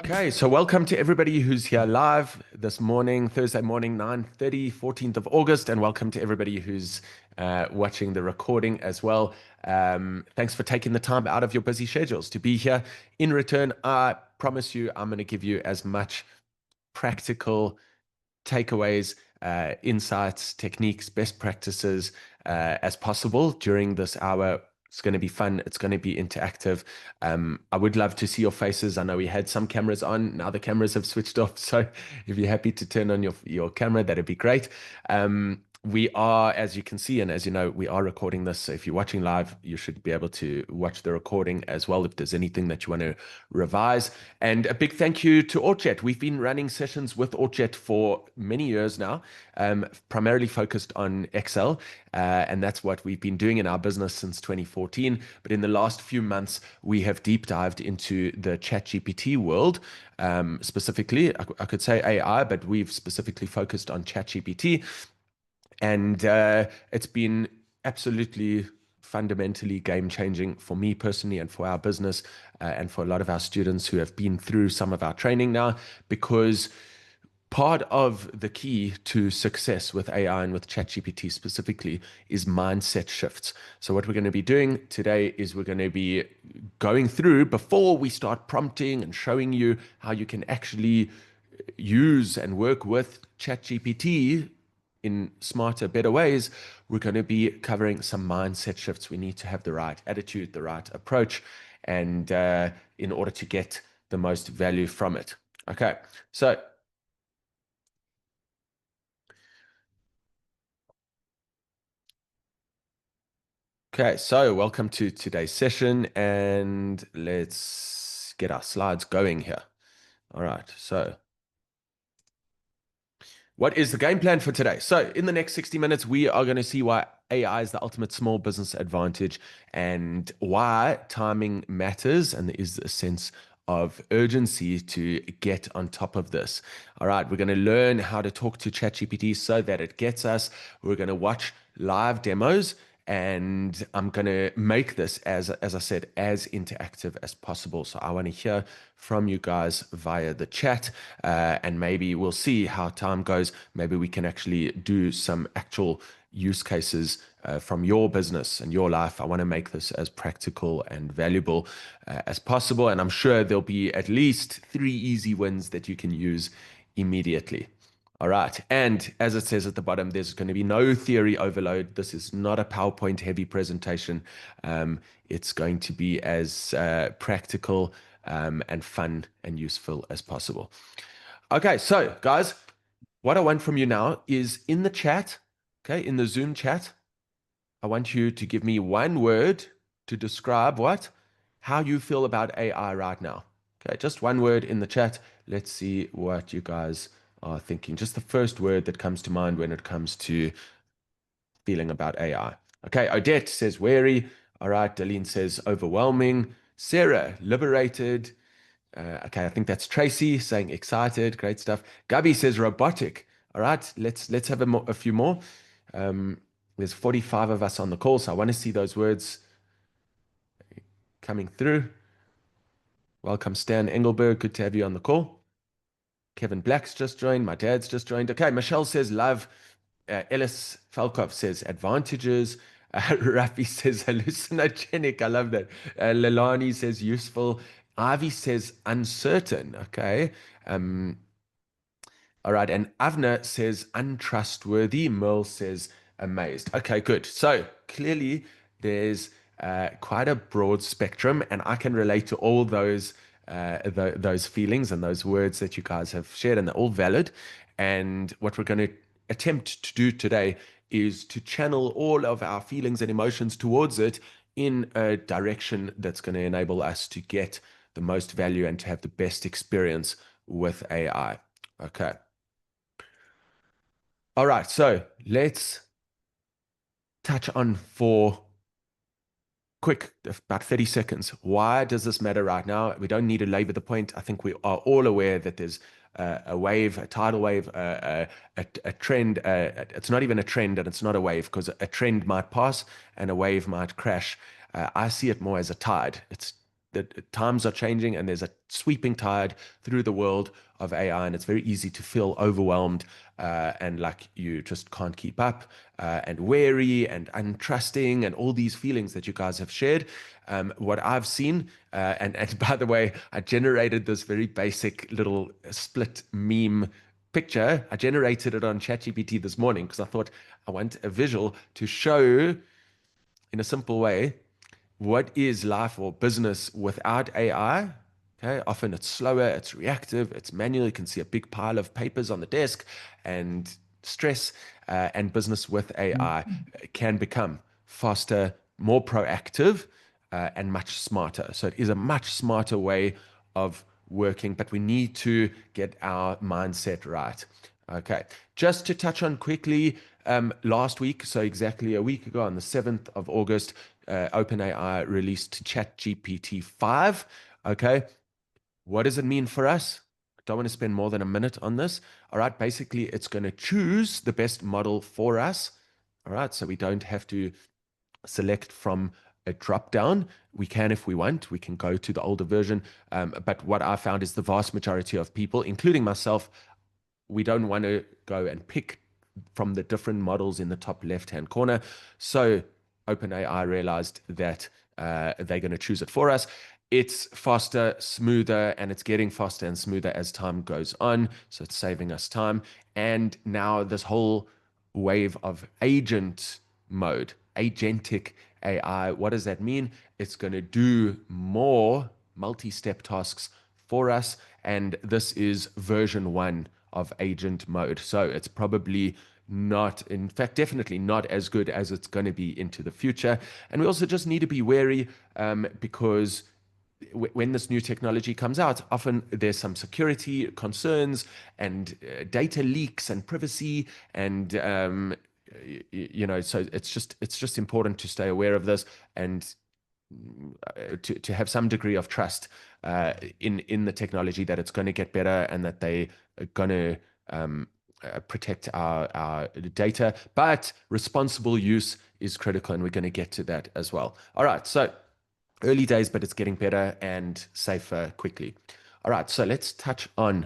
Okay, so welcome to everybody who's here live this morning, Thursday morning, 9:30, 14th of August, and welcome to everybody who's watching the recording as well. Thanks for taking the time out of your busy schedules to be here. In return, I promise you, I'm going to give you as much practical takeaways, insights, techniques, best practices as possible during this hour. It's going to be fun. It's going to be interactive. I would love to see your faces. I know we had some cameras on. Now the cameras have switched off. So if you're happy to turn on your camera, that'd be great. We are, as you can see, and as you know, we are recording this. So if you're watching live, you should be able to watch the recording as well if there's anything that you want to revise. And a big thank you to AutoChat. We've been running sessions with AutoChat for many years now, primarily focused on Excel. And that's what we've been doing in our business since 2014. But in the last few months, we have deep dived into the ChatGPT world. Specifically, I could say AI, but we've specifically focused on ChatGPT. And it's been absolutely fundamentally game-changing for me personally and for our business and for a lot of our students who have been through some of our training now, because part of the key to success with AI and with ChatGPT specifically is mindset shifts. So what we're going to be doing today is we're going to be going through, before we start prompting and showing you how you can actually use and work with ChatGPT in smarter, better ways, we're going to be covering some mindset shifts. We need to have the right attitude, the right approach, and in order to get the most value from it. Okay, so welcome to today's session, and let's get our slides going here. All right, so what is the game plan for today? So in the next 60 minutes, we are going to see why AI is the ultimate small business advantage and why timing matters, and there is a sense of urgency to get on top of this. All right, we're going to learn how to talk to ChatGPT so that it gets us. We're going to watch live demos, and I'm going to make this, as I said, as interactive as possible. So I want to hear from you guys via the chat, and maybe we'll see how time goes. Maybe we can actually do some actual use cases from your business and your life. I want to make this as practical and valuable as possible. And I'm sure there'll be at least 3 easy wins that you can use immediately. All right. And as it says at the bottom, there's going to be no theory overload. This is not a PowerPoint heavy presentation. It's going to be as practical and fun and useful as possible. Okay. So guys, what I want from you now is in the chat, okay, in the Zoom chat, I want you to give me one word to describe how you feel about AI right now. Okay. Just one word in the chat. Let's see what you guys are thinking. Just the first word that comes to mind when it comes to feeling about AI. Okay, Odette says wary. All right, Dalene says overwhelming. Sarah, liberated. Okay, I think that's Tracy saying excited. Great stuff. Gabby says robotic. All right, let's have a few more. There's 45 of us on the call, so I want to see those words coming through. Welcome, Stan Engelberg. Good to have you on the call. Kevin Black's just joined. My dad's just joined. Okay, Michelle says love. Ellis Falkov says advantages. Rafi says hallucinogenic. I love that. Lilani says useful. Ivy says uncertain. Okay. All right. And Avner says untrustworthy. Merle says amazed. Okay, good. So clearly there's quite a broad spectrum, and I can relate to all those feelings and those words that you guys have shared, and they're all valid. And what we're going to attempt to do today is to channel all of our feelings and emotions towards it in a direction that's going to enable us to get the most value and to have the best experience with AI. Okay. All right, so let's touch on for quick, about 30 seconds. Why does this matter right now? We don't need to labor the point. I think we are all aware that there's a wave, a tidal wave, a trend. It's not even a trend, and it's not a wave, because a trend might pass and a wave might crash. I see it more as a tide. the times are changing and there's a sweeping tide through the world of AI, and it's very easy to feel overwhelmed and like you just can't keep up and wary and untrusting and all these feelings that you guys have shared. What I've seen, and by the way, I generated this very basic little split meme picture. I generated it on ChatGPT this morning because I thought I want a visual to show in a simple way what is life or business without AI. Okay, often it's slower, it's reactive, it's manual. You can see a big pile of papers on the desk and stress. And business with AI can become faster, more proactive, and much smarter. So it is a much smarter way of working, but we need to get our mindset right. Okay, just to touch on quickly, last week, so exactly a week ago on the 7th of August, OpenAI released ChatGPT 5. Okay, what does it mean for us? I don't want to spend more than a minute on this. All right, basically, it's going to choose the best model for us. All right, so we don't have to select from a drop down. We can if we want. We can go to the older version. But what I found is the vast majority of people, including myself, we don't want to go and pick from the different models in the top left-hand corner. So OpenAI realized that they're going to choose it for us. It's faster, smoother, and it's getting faster and smoother as time goes on. So it's saving us time. And now this whole wave of agent mode, agentic AI, what does that mean? It's going to do more multi-step tasks for us. And this is version 1 of agent mode. So it's probably not, in fact, definitely not as good as it's going to be into the future. And we also just need to be wary because when this new technology comes out, often there's some security concerns and data leaks and privacy and so it's just important to stay aware of this and to have some degree of trust in the technology that it's going to get better and that they are going to protect our data. But responsible use is critical, and we're going to get to that as well. All right, so early days, but it's getting better and safer quickly. All right, so let's touch on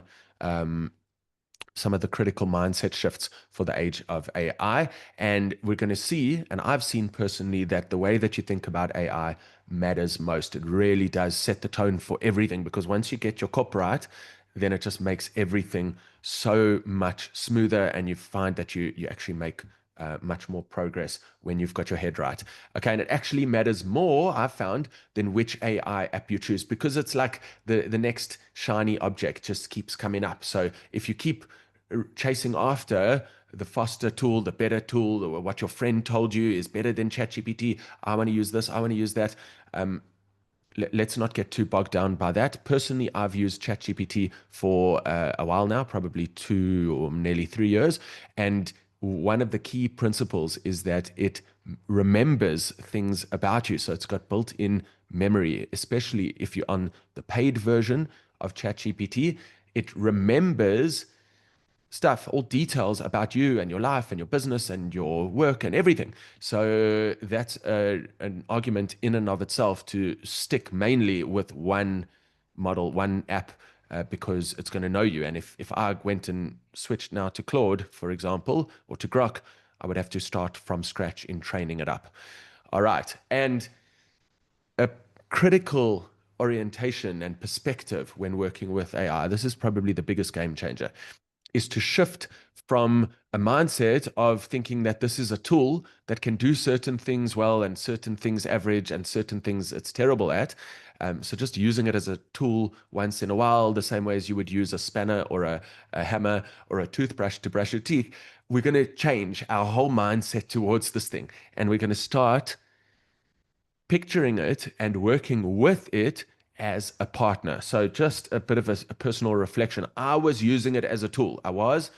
some of the critical mindset shifts for the age of AI. And we're going to see, and I've seen personally, that the way that you think about AI matters most. It really does set the tone for everything, because once you get your cop right, then it just makes everything so much smoother, and you find that you actually make much more progress when you've got your head right. Okay, and it actually matters more, I've found, than which AI app you choose, because it's like the next shiny object just keeps coming up. So if you keep chasing after the faster tool, the better tool, or what your friend told you is better than ChatGPT, I want to use this, I want to use that. Let's not get too bogged down by that. Personally, I've used ChatGPT for a while now, probably 2 or nearly 3 years. And one of the key principles is that it remembers things about you. So it's got built-in memory, especially if you're on the paid version of ChatGPT. It remembers stuff, all details about you and your life and your business and your work and everything. So that's an argument in and of itself to stick mainly with one model, one app, because it's going to know you. And if I went and switched now to Claude, for example, or to Grok, I would have to start from scratch in training it up. All right. And a critical orientation and perspective when working with AI, this is probably the biggest game changer, is to shift from a mindset of thinking that this is a tool that can do certain things well and certain things average and certain things it's terrible at. So just using it as a tool once in a while, the same way as you would use a spanner or a hammer or a toothbrush to brush your teeth. We're going to change our whole mindset towards this thing. And we're going to start picturing it and working with it as a partner. So just a bit of a personal reflection. I was using it as a tool. I was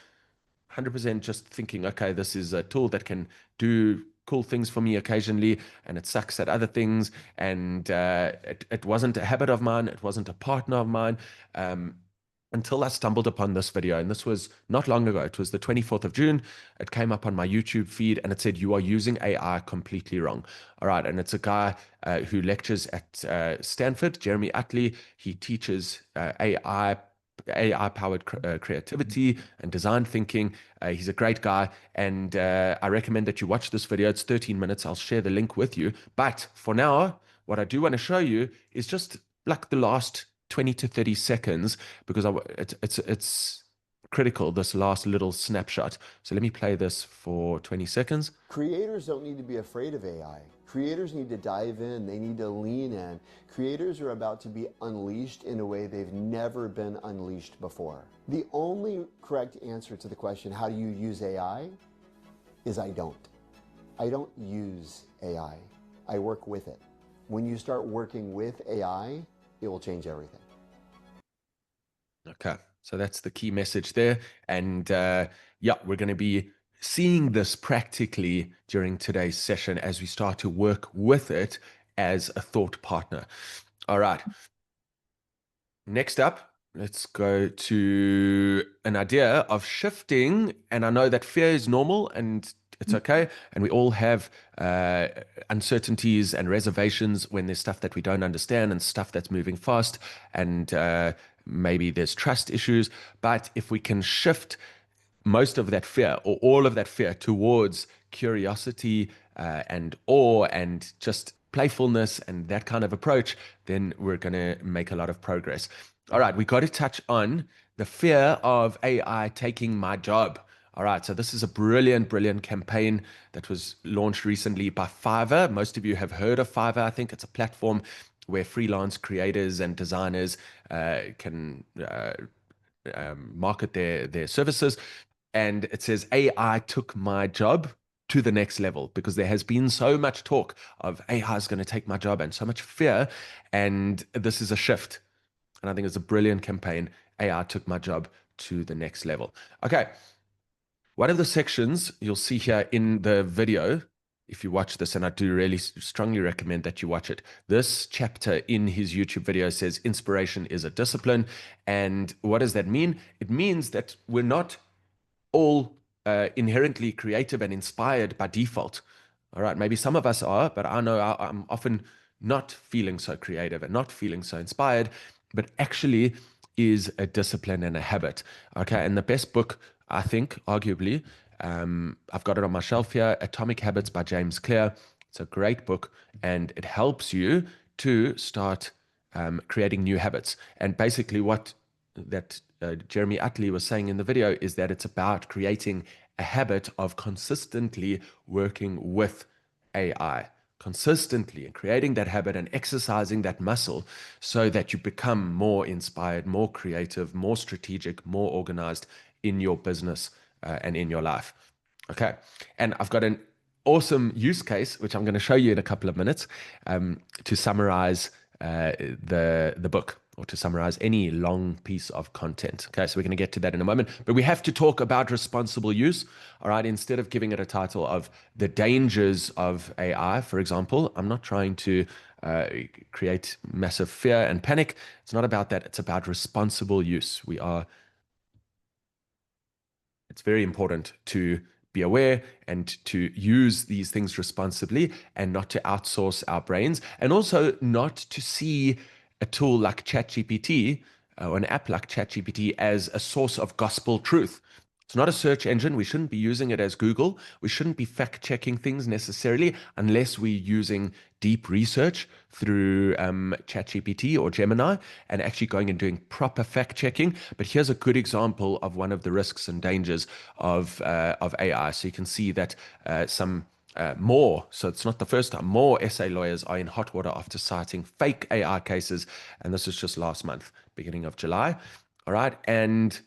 100% just thinking, okay, this is a tool that can do cool things for me occasionally, and it sucks at other things. And it wasn't a habit of mine. It wasn't a partner of mine. until I stumbled upon this video. And this was not long ago. It was the 24th of June. It came up on my YouTube feed and it said, "You are using AI completely wrong." All right. And it's a guy who lectures at Stanford, Jeremy Utley. He teaches AI powered creativity and design thinking. He's a great guy. And I recommend that you watch this video. It's 13 minutes. I'll share the link with you. But for now, what I do want to show you is just like the last 20 to 30 seconds, because it's critical, this last little snapshot. So let me play this for 20 seconds. Creators don't need to be afraid of AI. Creators need to dive in. They need to lean in. Creators are about to be unleashed in a way they've never been unleashed before. The only correct answer to the question, how do you use AI, is I don't. I don't use AI. I work with it. When you start working with AI, it will change everything. Okay, so that's the key message there. And yeah, we're going to be seeing this practically during today's session as we start to work with it as a thought partner. All right. Next up, let's go to an idea of shifting. And I know that fear is normal and it's okay. And we all have uncertainties and reservations when there's stuff that we don't understand and stuff that's moving fast. And maybe there's trust issues. But if we can shift most of that fear or all of that fear towards curiosity and awe and just playfulness and that kind of approach, then we're going to make a lot of progress. All right, we got to touch on the fear of AI taking my job. All right, so this is a brilliant, brilliant campaign that was launched recently by Fiverr. Most of you have heard of Fiverr. I think it's a platform where freelance creators and designers can market their services. And it says AI took my job to the next level, because there has been so much talk of AI is going to take my job and so much fear. And this is a shift. And I think it's a brilliant campaign. AI took my job to the next level. Okay. One of the sections you'll see here in the video, if you watch this, and I do really strongly recommend that you watch it. This chapter in his YouTube video says inspiration is a discipline. And what does that mean? It means that we're not all inherently creative and inspired by default. All right, maybe some of us are, but I know I'm often not feeling so creative and not feeling so inspired, but actually is a discipline and a habit. Okay, and the best book, I think, arguably, I've got it on my shelf here, Atomic Habits by James Clear. It's a great book, and it helps you to start creating new habits. And basically what that Jeremy Utley was saying in the video is that it's about creating a habit of consistently working with AI, consistently, and creating that habit and exercising that muscle so that you become more inspired, more creative, more strategic, more organized in your business and in your life. Okay. And I've got an awesome use case, which I'm going to show you in a couple of minutes to summarize the book, or to summarize any long piece of content. Okay, so we're going to get to that in a moment, but we have to talk about responsible use. All right, instead of giving it a title of the dangers of AI, for example, I'm not trying to create massive fear and panic. It's not about that. It's about responsible use. It's very important to be aware and to use these things responsibly, and not to outsource our brains, and also not to see a tool like ChatGPT or an app like ChatGPT as a source of gospel truth. It's not a search engine. We shouldn't be using it as Google. We shouldn't be fact checking things necessarily unless we're using deep research through ChatGPT or Gemini and actually going and doing proper fact checking. But here's a good example of one of the risks and dangers of AI. So you can see that so it's not the first time, more SA lawyers are in hot water after citing fake AI cases. And this was just last month, beginning of July. All right. And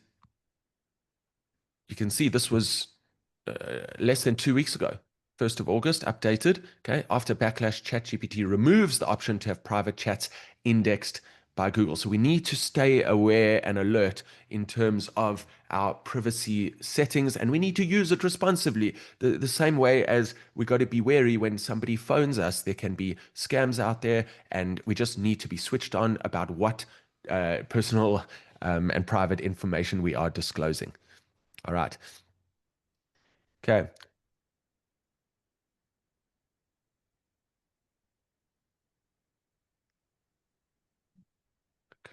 you can see this was less than 2 weeks ago, 1st of August, updated. Okay. After backlash, ChatGPT removes the option to have private chats indexed by Google. So we need to stay aware and alert in terms of our privacy settings, and we need to use it responsibly. The same way as we got to be wary when somebody phones us. There can be scams out there, and we just need to be switched on about what personal and private information we are disclosing. All right. Okay.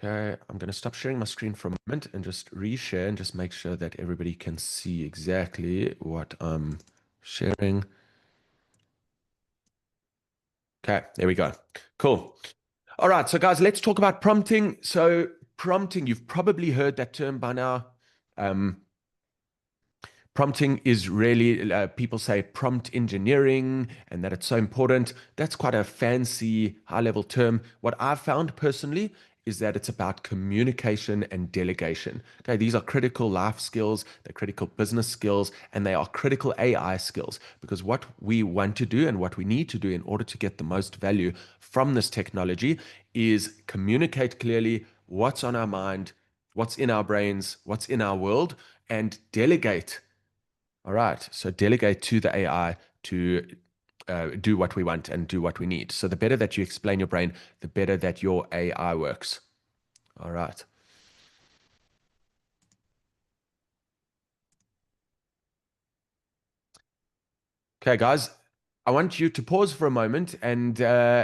Okay, I'm going to stop sharing my screen for a moment and just reshare and just make sure that everybody can see exactly what I'm sharing. Okay, there we go. Cool. All right, so guys, let's talk about prompting. So prompting, you've probably heard that term by now. Um, Prompting is really, people say prompt engineering and that it's so important. That's quite a fancy, high level term. What I've found personally is that it's about communication and delegation. Okay, these are critical life skills, they're critical business skills, and they are critical AI skills because what we want to do and what we need to do in order to get the most value from this technology is communicate clearly what's on our mind, what's in our brains, what's in our world, and delegate. All right. So delegate to the AI to do what we want and do what we need. So the better that you explain your brain, the better that your AI works. All right. Okay, guys, I want you to pause for a moment and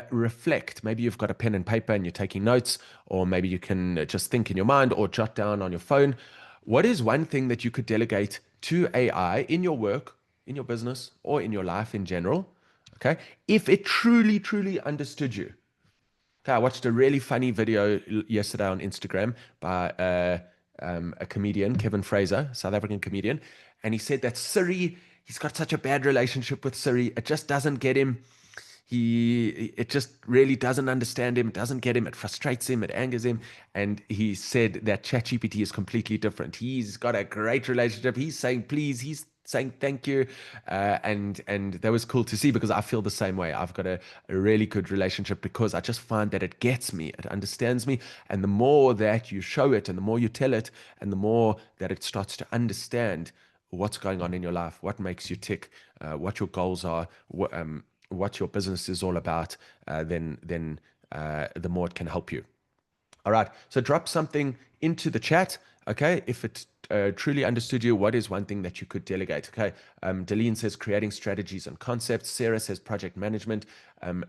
reflect. Maybe you've got a pen and paper and you're taking notes, or maybe you can just think in your mind or jot down on your phone. What is one thing that you could delegate to AI in your work, in your business, or in your life in general? Okay. If it truly, truly understood you. Okay, I watched a really funny video yesterday on Instagram by a comedian, Kevin Fraser, South African comedian, and he said that Siri, he's got such a bad relationship with Siri. It just doesn't get him. It just really doesn't understand him, doesn't get him. It frustrates him, it angers him. And he said that ChatGPT is completely different. He's got a great relationship. He's saying please, he's saying thank you, and that was cool to see because I feel the same way. I've got a really good relationship because I just find that it gets me, it understands me, and the more that you show it, and the more you tell it, and the more that it starts to understand what's going on in your life, what makes you tick, what your goals are, what your business is all about, then the more it can help you. All right. So drop something into the chat. Okay. If it truly understood you, what is one thing that you could delegate? Okay. Deline says creating strategies and concepts. Sarah says project management.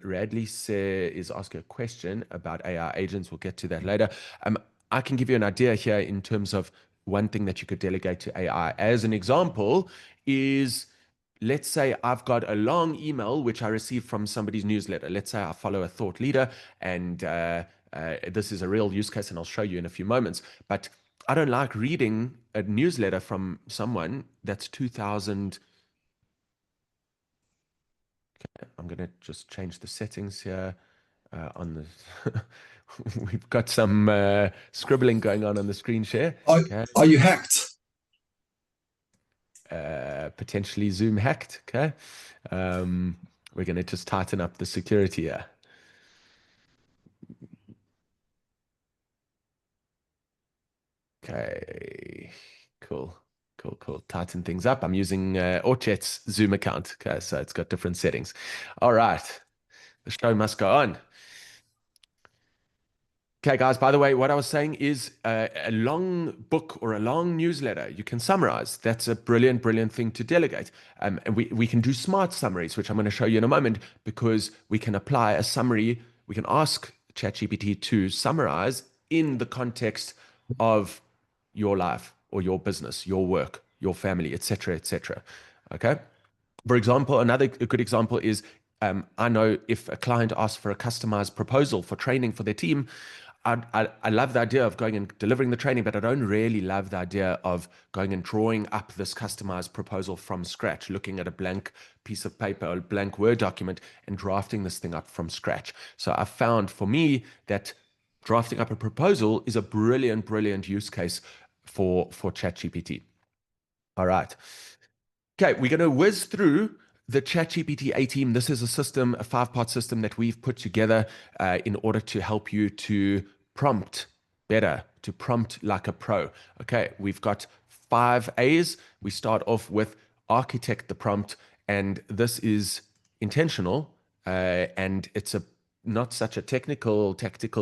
Radley is asking a question about AI agents. We'll get to that later. I can give you an idea here in terms of one thing that you could delegate to AI. As an example, is let's say I've got a long email which I received from somebody's newsletter. Let's say I follow a thought leader, and this is a real use case, and I'll show you in a few moments. But I don't like reading a newsletter from someone that's 2,000. I'm going to just change the settings here on the. We've got some scribbling going on the screen share. Okay. Are you hacked? Potentially Zoom hacked. Okay. We're going to just tighten up the security here. Okay, cool, cool, cool. Tighten things up. I'm using Orchet's Zoom account. Okay, so it's got different settings. All right, the show must go on. Okay, guys, by the way, what I was saying is a long book or a long newsletter, you can summarize. That's a brilliant, brilliant thing to delegate. And we can do smart summaries, which I'm going to show you in a moment, because we can apply a summary. We can ask ChatGPT to summarize in the context of your life or your business, your work, your family, etc., etc. Okay. For example, a good example is I know if a client asks for a customized proposal for training for their team, I love the idea of going and delivering the training, but I don't really love the idea of going and drawing up this customized proposal from scratch, looking at a blank piece of paper or a blank Word document and drafting this thing up from scratch. So I found for me that drafting up a proposal is a brilliant, brilliant use case for ChatGPT. All right. Okay, we're going to whiz through the ChatGPT A team. This is a system, a 5-part system that we've put together in order to help you to prompt better, to prompt like a pro. Okay, we've got 5 A's. We start off with architect the prompt, and this is intentional, and it's a not such a tactical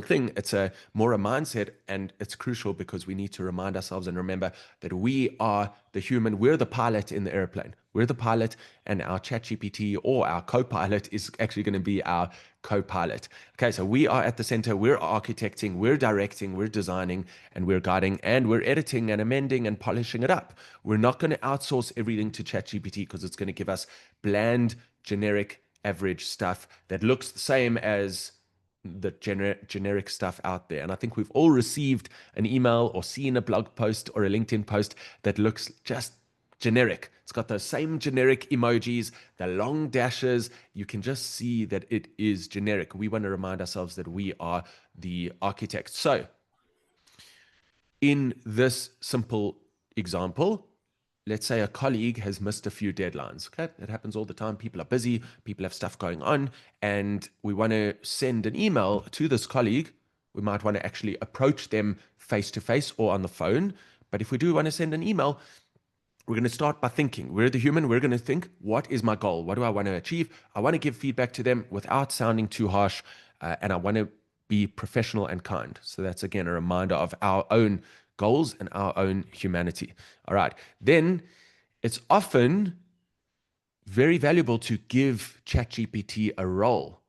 thing. It's a more a mindset, and it's crucial because we need to remind ourselves and remember that we are the human. We're the pilot in the airplane. We're the pilot, and our ChatGPT or our co-pilot is actually going to be our co-pilot. Okay, so we are at the center. We're architecting, we're directing, we're designing, and we're guiding, and we're editing and amending and polishing it up. We're not going to outsource everything to ChatGPT because it's going to give us bland, generic, average stuff that looks the same as the generic stuff out there. And I think we've all received an email or seen a blog post or a LinkedIn post that looks just generic. It's got those same generic emojis, the long dashes. You can just see that it is generic. We want to remind ourselves that we are the architects. So in this simple example, let's say a colleague has missed a few deadlines. Okay, that happens all the time. People are busy, people have stuff going on, and we want to send an email to this colleague. We might want to actually approach them face to face or on the phone. But if we do want to send an email, we're going to start by thinking. We're the human. We're going to think, what is my goal? What do I want to achieve? I want to give feedback to them without sounding too harsh, and I want to be professional and kind. So that's, again, a reminder of our own goals and our own humanity. All right. Then it's often very valuable to give ChatGPT a role.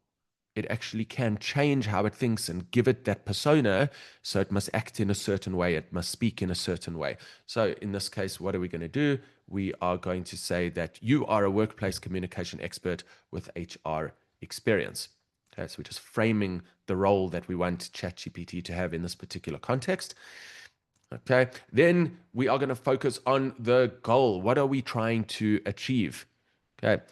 It actually can change how it thinks and give it that persona. So it must act in a certain way. It must speak in a certain way. So in this case, what are we going to do? We are going to say that you are a workplace communication expert with HR experience. Okay, so we're just framing the role that we want ChatGPT to have in this particular context. Okay, then we are going to focus on the goal. What are we trying to achieve? Okay,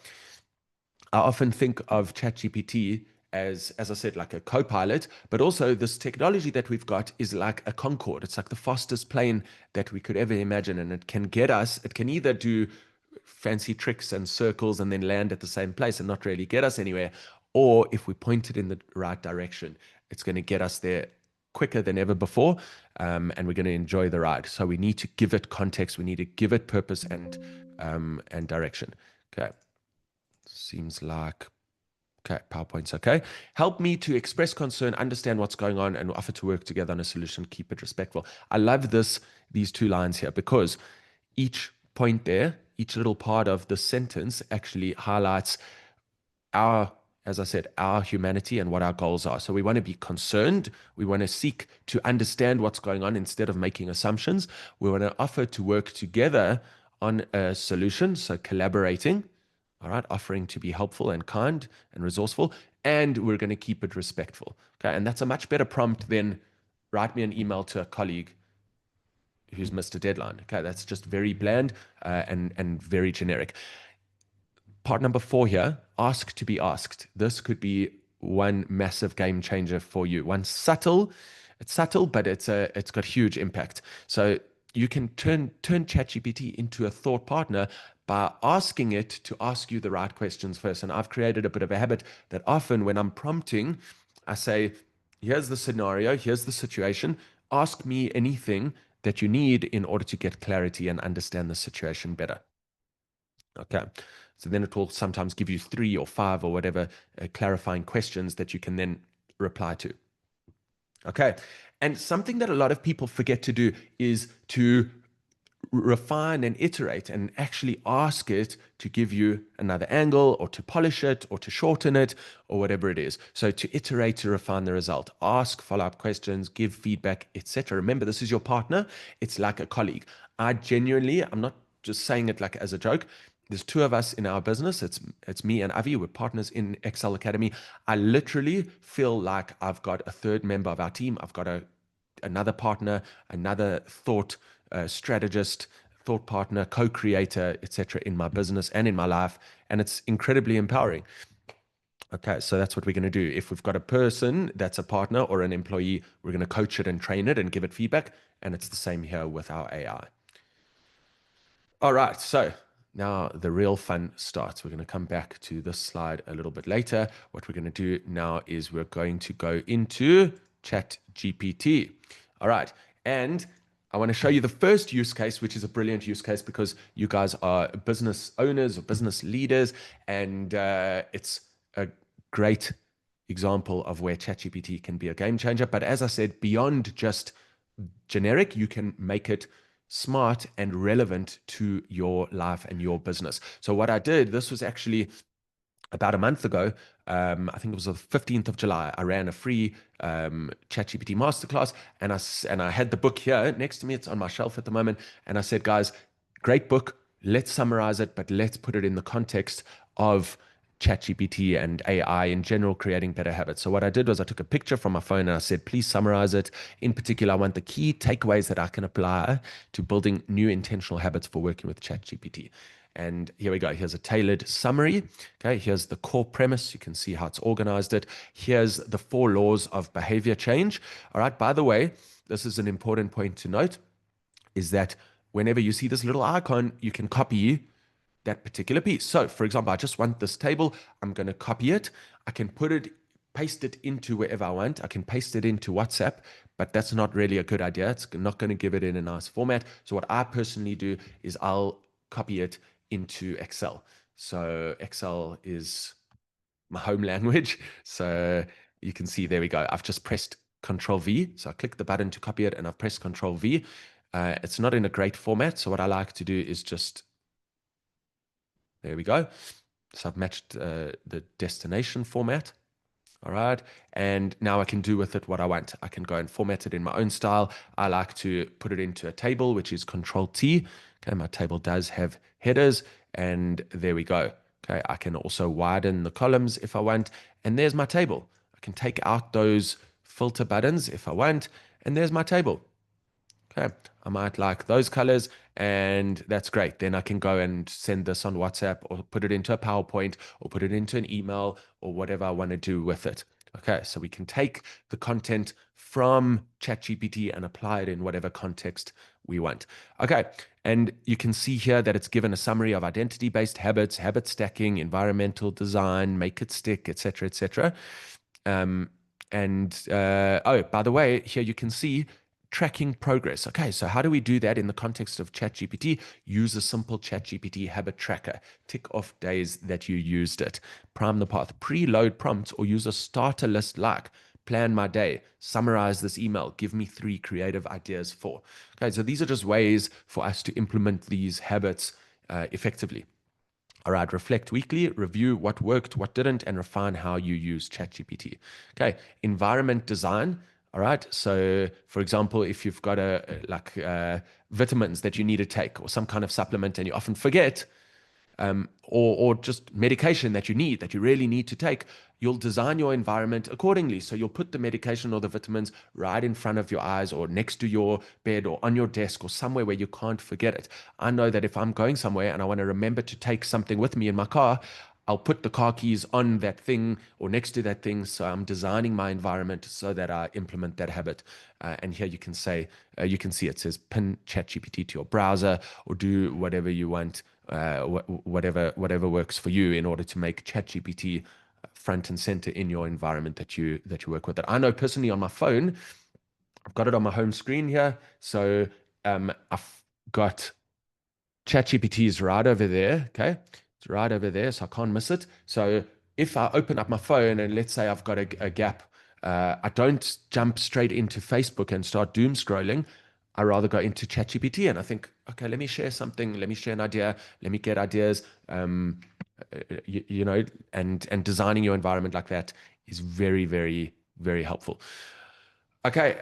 I often think of ChatGPT as I said, like a co-pilot, but also this technology that we've got is like a Concorde. It's like the fastest plane that we could ever imagine, and it can get us. It can either do fancy tricks and circles and then land at the same place and not really get us anywhere, or if we point it in the right direction, it's going to get us there quicker than ever before, and we're going to enjoy the ride. So we need to give it context. We need to give it purpose and direction. Okay, seems like. Okay, PowerPoint's okay. Help me to express concern, understand what's going on, and offer to work together on a solution. Keep it respectful. I love these two lines here, because each point there, each little part of the sentence actually highlights our, as I said, our humanity and what our goals are. So we want to be concerned. We want to seek to understand what's going on instead of making assumptions. We want to offer to work together on a solution, so collaborating. All right, offering to be helpful and kind and resourceful, and we're going to keep it respectful. Okay, and that's a much better prompt than write me an email to a colleague who's missed a deadline. Okay, that's just very bland and very generic. Part number 4 here, ask to be asked. This could be one massive game changer for you. One subtle, it's subtle, but it's got huge impact. So you can turn ChatGPT into a thought partner by asking it to ask you the right questions first. And I've created a bit of a habit that often when I'm prompting, I say, here's the scenario, here's the situation. Ask me anything that you need in order to get clarity and understand the situation better. Okay. So then it will sometimes give you 3 or 5 or whatever clarifying questions that you can then reply to. Okay. And something that a lot of people forget to do is to refine and iterate and actually ask it to give you another angle or to polish it or to shorten it or whatever it is. So to iterate, to refine the result, ask follow-up questions, give feedback, etc. Remember, this is your partner. It's like a colleague. I'm not just saying it like as a joke. There's 2 of us in our business. It's me and Avi. We're partners in Excel Academy. I literally feel like I've got a 3rd member of our team. I've got another partner, another thought strategist, thought partner, co-creator, etc. in my business and in my life. And it's incredibly empowering. Okay, so that's what we're going to do. If we've got a person that's a partner or an employee, we're going to coach it and train it and give it feedback. And it's the same here with our AI. All right, so now the real fun starts. We're going to come back to this slide a little bit later. What we're going to do now is we're going to go into ChatGPT. All right, and I want to show you the first use case, which is a brilliant use case because you guys are business owners or business leaders, and it's a great example of where ChatGPT can be a game changer. But as I said, beyond just generic, you can make it smart and relevant to your life and your business. So what I did, this was actually about a month ago. I think it was the 15th of July. I ran a free ChatGPT masterclass, and I had the book here next to me. It's on my shelf at the moment. And I said, guys, great book. Let's summarize it, but let's put it in the context of ChatGPT and AI in general, creating better habits. So what I did was I took a picture from my phone and I said, please summarize it. In particular, I want the key takeaways that I can apply to building new intentional habits for working with ChatGPT. And here we go. Here's a tailored summary. Okay, here's the core premise. You can see how it's organized it. Here's the 4 laws of behavior change. All right, by the way, this is an important point to note, is that whenever you see this little icon, you can copy that particular piece. So for example, I just want this table. I'm going to copy it. I can paste it into wherever I want. I can paste it into WhatsApp, but that's not really a good idea. It's not going to give it in a nice format. So what I personally do is I'll copy it into Excel. So Excel is my home language. So you can see, there we go. I've just pressed Control V. So I click the button to copy it and I've pressed Control V. It's not in a great format. So what I like to do is just, there we go. So I've matched the destination format. All right. And now I can do with it what I want. I can go and format it in my own style. I like to put it into a table, which is Control T. Okay. My table does have headers, and there we go. Okay. I can also widen the columns if I want. And there's my table. I can take out those filter buttons if I want. And there's my table. Okay, I might like those colors, and that's great. Then I can go and send this on WhatsApp, or put it into a PowerPoint, or put it into an email, or whatever I want to do with it. Okay, so we can take the content from ChatGPT and apply it in whatever context we want. Okay, and you can see here that it's given a summary of identity-based habits, habit stacking, environmental design, make it stick, etc., etc. Oh, by the way, here you can see tracking progress. Okay, so how do we do that in the context of ChatGPT? Use a simple ChatGPT habit tracker. Tick off days that you used it. Prime the path. Preload prompts, or use a starter list like plan my day, summarize this email, give me 3 creative ideas for. Okay, so these are just ways for us to implement these habits effectively. All right, reflect weekly, review what worked, what didn't, and refine how you use ChatGPT. Okay, environment design. All right, so for example, if you've got vitamins that you need to take, or some kind of supplement, and you often forget, or just medication that you really need to take, you'll design your environment accordingly. So you'll put the medication or the vitamins right in front of your eyes, or next to your bed, or on your desk, or somewhere where you can't forget it. I know that if I'm going somewhere and I want to remember to take something with me in my car, I'll put the car keys on that thing or next to that thing. So I'm designing my environment so that I implement that habit. And here you can see it says pin ChatGPT to your browser, or do whatever you want, whatever works for you, in order to make ChatGPT front and center in your environment that you work with it. I know personally on my phone, I've got it on my home screen here. So I've got ChatGPT is right over there. Okay. It's right over there. So I can't miss it. So if I open up my phone and let's say I've got a gap, I don't jump straight into Facebook and start doom scrolling. I rather go into ChatGPT and I think, okay, let me share something. Let me share an idea. Let me get ideas. And designing your environment like that is very, very, very helpful. Okay.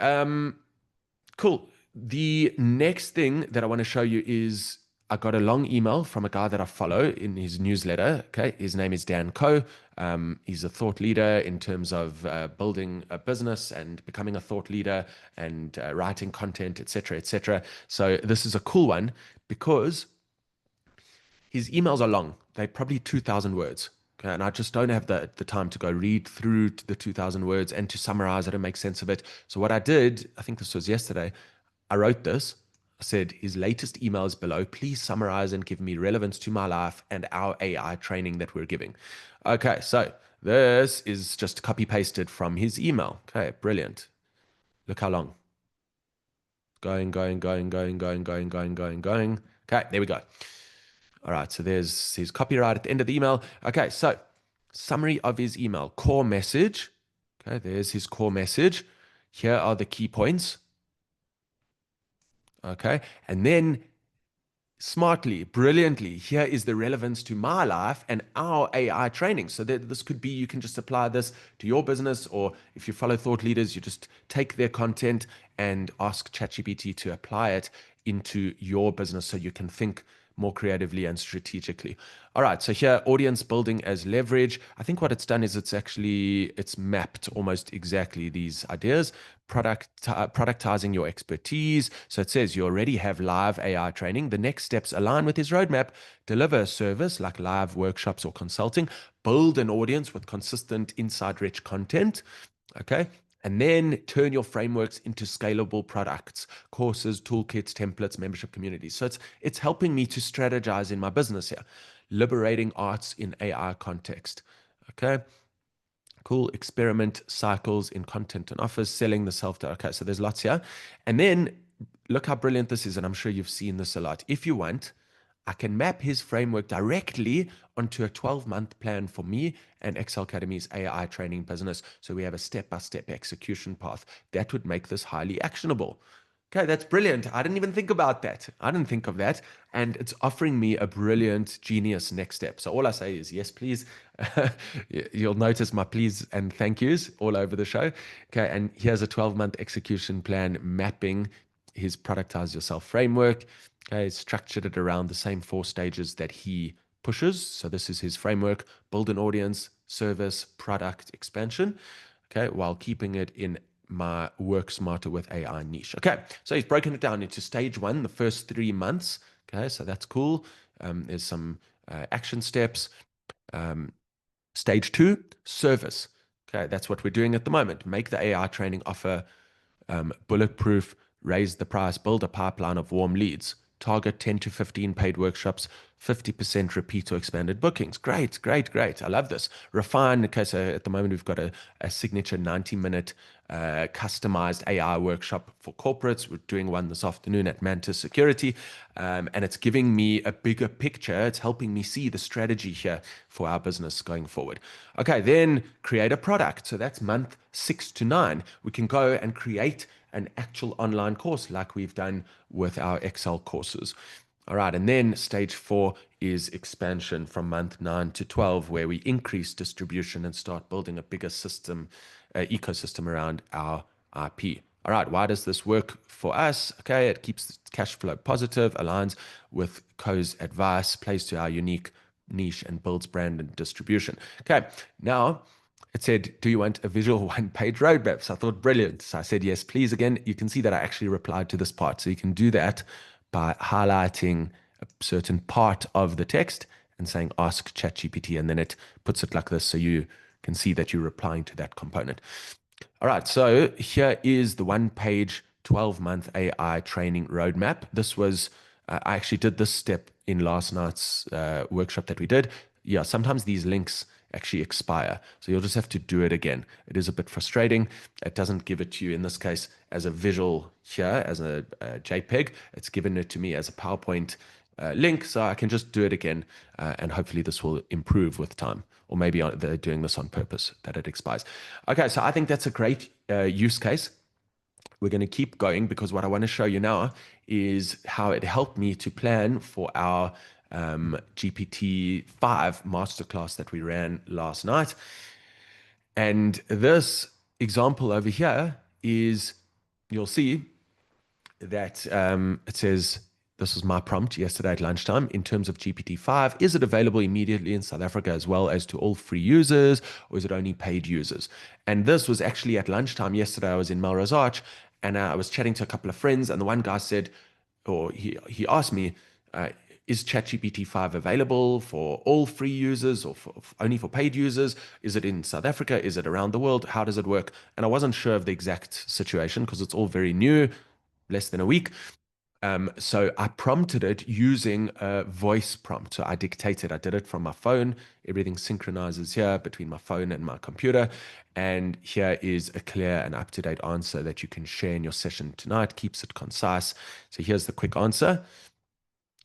Cool. The next thing that I want to show you is I got a long email from a guy that I follow in his newsletter. Okay. His name is Dan Coe. He's a thought leader in terms of building a business and becoming a thought leader, and writing content, etc., etc. So this is a cool one because his emails are long. They're probably 2,000 words. Okay, and I just don't have the time to go read through the 2,000 words and to summarize it and make sense of it. So what I did, I think this was yesterday, I wrote this. I said, his latest email is below. Please summarize and give me relevance to my life and our AI training that we're giving. Okay, so this is just copy pasted from his email. Okay, brilliant. Look how long. Going. Okay, there we go. All right, so there's his copyright at the end of the email. Okay, so summary of his email. Core message. Okay, there's his core message. Here are the key points. Okay, and then smartly, brilliantly, here is the relevance to my life and our AI training. So that this could be, you can just apply this to your business, or if you follow thought leaders, you just take their content and ask ChatGPT to apply it into your business so you can think more creatively and strategically. All right, so here, audience building as leverage. I think what it's done is it's mapped almost exactly these ideas. Productizing your expertise. So it says you already have live AI training. The next steps align with his roadmap. Deliver a service like live workshops or consulting. Build an audience with consistent, insight-rich content. Okay. And then turn your frameworks into scalable products, courses, toolkits, templates, membership communities. So it's helping me to strategize in my business here. Liberating arts in AI context. Okay. Cool. Experiment cycles in content and offers, selling the self. Okay. So there's lots here. And then look how brilliant this is. And I'm sure you've seen this a lot. If you want, I can map his framework directly onto a 12-month plan for me and Excel Academy's AI training business. So we have a step-by-step execution path that would make this highly actionable. Okay, that's brilliant. I didn't even think about that. I didn't think of that. And it's offering me a brilliant, genius next step. So all I say is, yes, please. You'll notice my please and thank yous all over the show. Okay, and here's a 12-month execution plan mapping his productize yourself framework. Okay, structured it around the same 4 stages that he pushes. So this is his framework: build an audience, service, product, expansion. Okay, while keeping it in my work smarter with AI niche. Okay, so he's broken it down into stage 1, the first 3 months. Okay, so that's cool. There's some action steps. Stage 2, service. Okay, that's what we're doing at the moment. Make the AI training offer bulletproof, raise the price, build a pipeline of warm leads, target 10 to 15 paid workshops, 50% repeat or expanded bookings. Great, great, great. I love this. Refine. Okay, so at the moment we've got a signature 90-minute customized AI workshop for corporates. We're doing one this afternoon at Mantis Security, and it's giving me a bigger picture. It's helping me see the strategy here for our business going forward. Okay, then create a product. So that's month 6 to 9. We can go and create an actual online course like we've done with our Excel courses. All right, and then stage 4 is expansion from month 9 to 12, where we increase distribution and start building a bigger system, ecosystem around our IP. All right, why does this work for us? Okay, it keeps cash flow positive, aligns with Co's advice, plays to our unique niche, and builds brand and distribution. Okay, now it said, do you want a visual 1-page roadmap? So I thought, brilliant. So I said, yes, please. Again, you can see that I actually replied to this part. So you can do that by highlighting a certain part of the text and saying, ask ChatGPT. And then it puts it like this. So you can see that you're replying to that component. All right. So here is the 1-page, 12-month AI training roadmap. This was, I actually did this step in last night's workshop that we did. Yeah, sometimes these links actually expire. So you'll just have to do it again. It is a bit frustrating. It doesn't give it to you in this case as a visual here, as a JPEG. It's given it to me as a PowerPoint link. So I can just do it again. And hopefully this will improve with time. Or maybe they're doing this on purpose, that it expires. Okay, so I think that's a great use case. We're going to keep going because what I want to show you now is how it helped me to plan for our GPT-5 masterclass that we ran last night. And this example over here is, you'll see that it says, this was my prompt yesterday at lunchtime. In terms of GPT-5, is it available immediately in South Africa as well as to all free users, or is it only paid users? And this was actually at lunchtime yesterday. I was in Melrose Arch, and I was chatting to a couple of friends, and the one guy said, or he asked me, is ChatGPT 5 available for all free users or only for paid users? Is it in South Africa? Is it around the world? How does it work? And I wasn't sure of the exact situation because it's all very new, less than a week. So I prompted it using a voice prompt. So I dictated, I did it from my phone. Everything synchronizes here between my phone and my computer. And here is a clear and up-to-date answer that you can share in your session tonight. Keeps it concise. So here's the quick answer.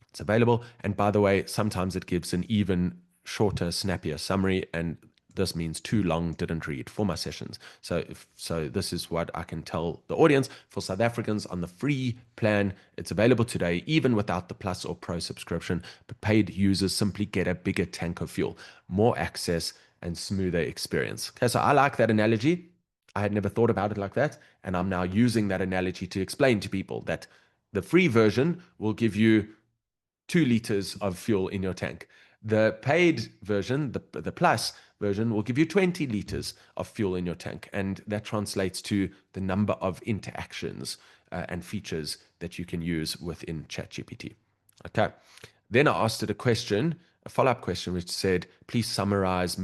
It's available. And by the way, sometimes it gives an even shorter, snappier summary. And This means too long, didn't read for my sessions. So this is what I can tell the audience. For South Africans on the free plan, it's available today, even without the Plus or Pro subscription. But paid users simply get a bigger tank of fuel, more access, and smoother experience. Okay, so I like that analogy. I had never thought about it like that. And I'm now using that analogy to explain to people that the free version will give you 2 liters of fuel in your tank. The paid version, the plus version, will give you 20 liters of fuel in your tank. And that translates to the number of interactions and features that you can use within ChatGPT. Okay. Then I asked it a follow-up question, which said, please summarize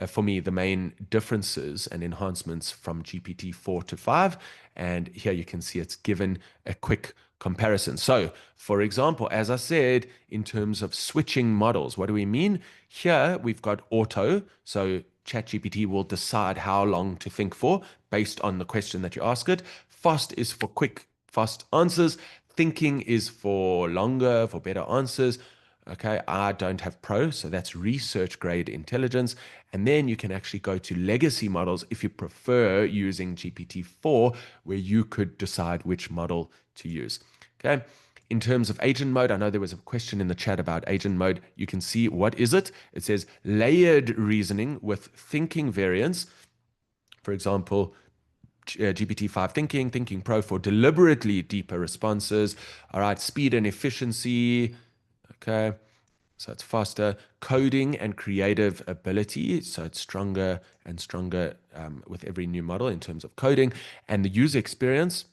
for me the main differences and enhancements from GPT 4 to 5. And here you can see it's given a quick comparison. So, for example, as I said, in terms of switching models, what do we mean? Here we've got auto. So ChatGPT will decide how long to think for based on the question that you ask it. Fast is for quick, fast answers. Thinking is for longer, for better answers. Okay, I don't have pro, so that's research grade intelligence. And then you can actually go to legacy models if you prefer using GPT-4, where you could decide which model to use. Okay. In terms of agent mode, I know there was a question in the chat about agent mode. You can see what is it? It says layered reasoning with thinking variants. For example, GPT-5 Thinking Pro for deliberately deeper responses. All right, speed and efficiency. Okay. So it's faster. Coding and creative ability. So it's stronger and stronger with every new model in terms of coding. And the user experience.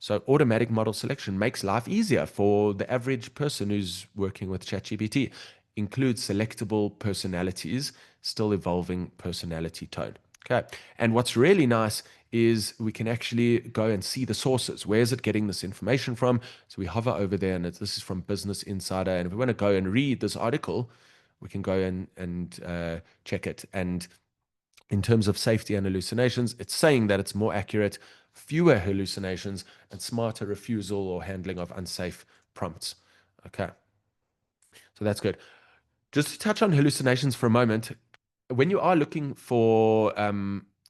So automatic model selection makes life easier for the average person who's working with ChatGPT. Includes selectable personalities, still evolving personality tone. Okay. And what's really nice is we can actually go and see the sources. Where is it getting this information from? So we hover over there, and this is from Business Insider. And if we want to go and read this article, we can go and check it. And in terms of safety and hallucinations, it's saying that it's more accurate, fewer hallucinations, and smarter refusal or handling of unsafe prompts. Okay. So that's good. Just to touch on hallucinations for a moment, when you are looking for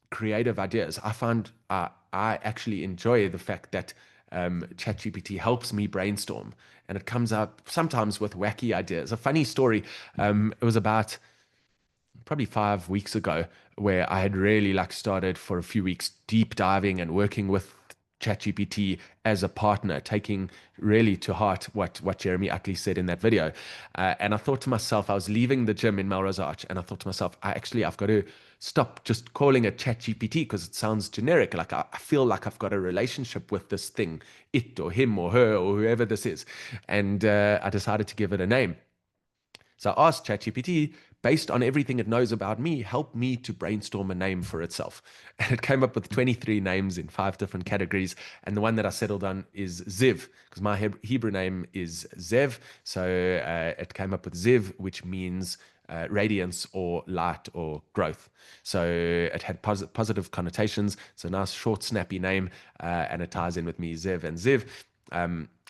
creative ideas, I find I actually enjoy the fact that ChatGPT helps me brainstorm, and it comes up sometimes with wacky ideas. A funny story. It was about probably 5 weeks ago where I had really started for a few weeks deep diving and working with ChatGPT as a partner, taking really to heart what Jeremy Utley said in that video. And I thought to myself, I was leaving the gym in Melrose Arch, and I thought to myself, I've got to stop just calling it ChatGPT because it sounds generic. Like I feel like I've got a relationship with this thing, it or him or her or whoever this is. And I decided to give it a name. So I asked ChatGPT, based on everything it knows about me, help me to brainstorm a name for itself. And it came up with 23 names in 5 different categories. And the one that I settled on is Ziv, because my Hebrew name is Zev. So it came up with Ziv, which means radiance or light or growth. So it had positive connotations. It's a nice, short, snappy name, and it ties in with me, Zev and Ziv.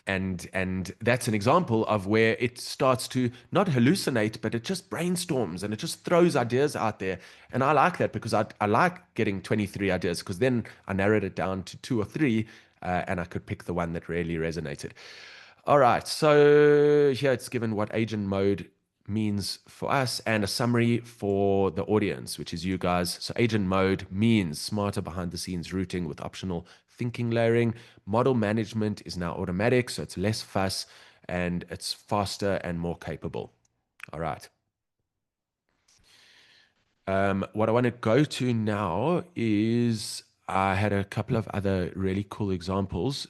And that's an example of where it starts to not hallucinate, but it just brainstorms and it just throws ideas out there. And I like that because I like getting 23 ideas, because then I narrowed it down to 2 or 3, and I could pick the one that really resonated. All right, so here it's given what agent mode means for us and a summary for the audience, which is you guys. So agent mode means smarter behind the scenes routing with optional thinking layering. Model management is now automatic, so it's less fuss and it's faster and more capable. All right. What I want to go to now is I had a couple of other really cool examples.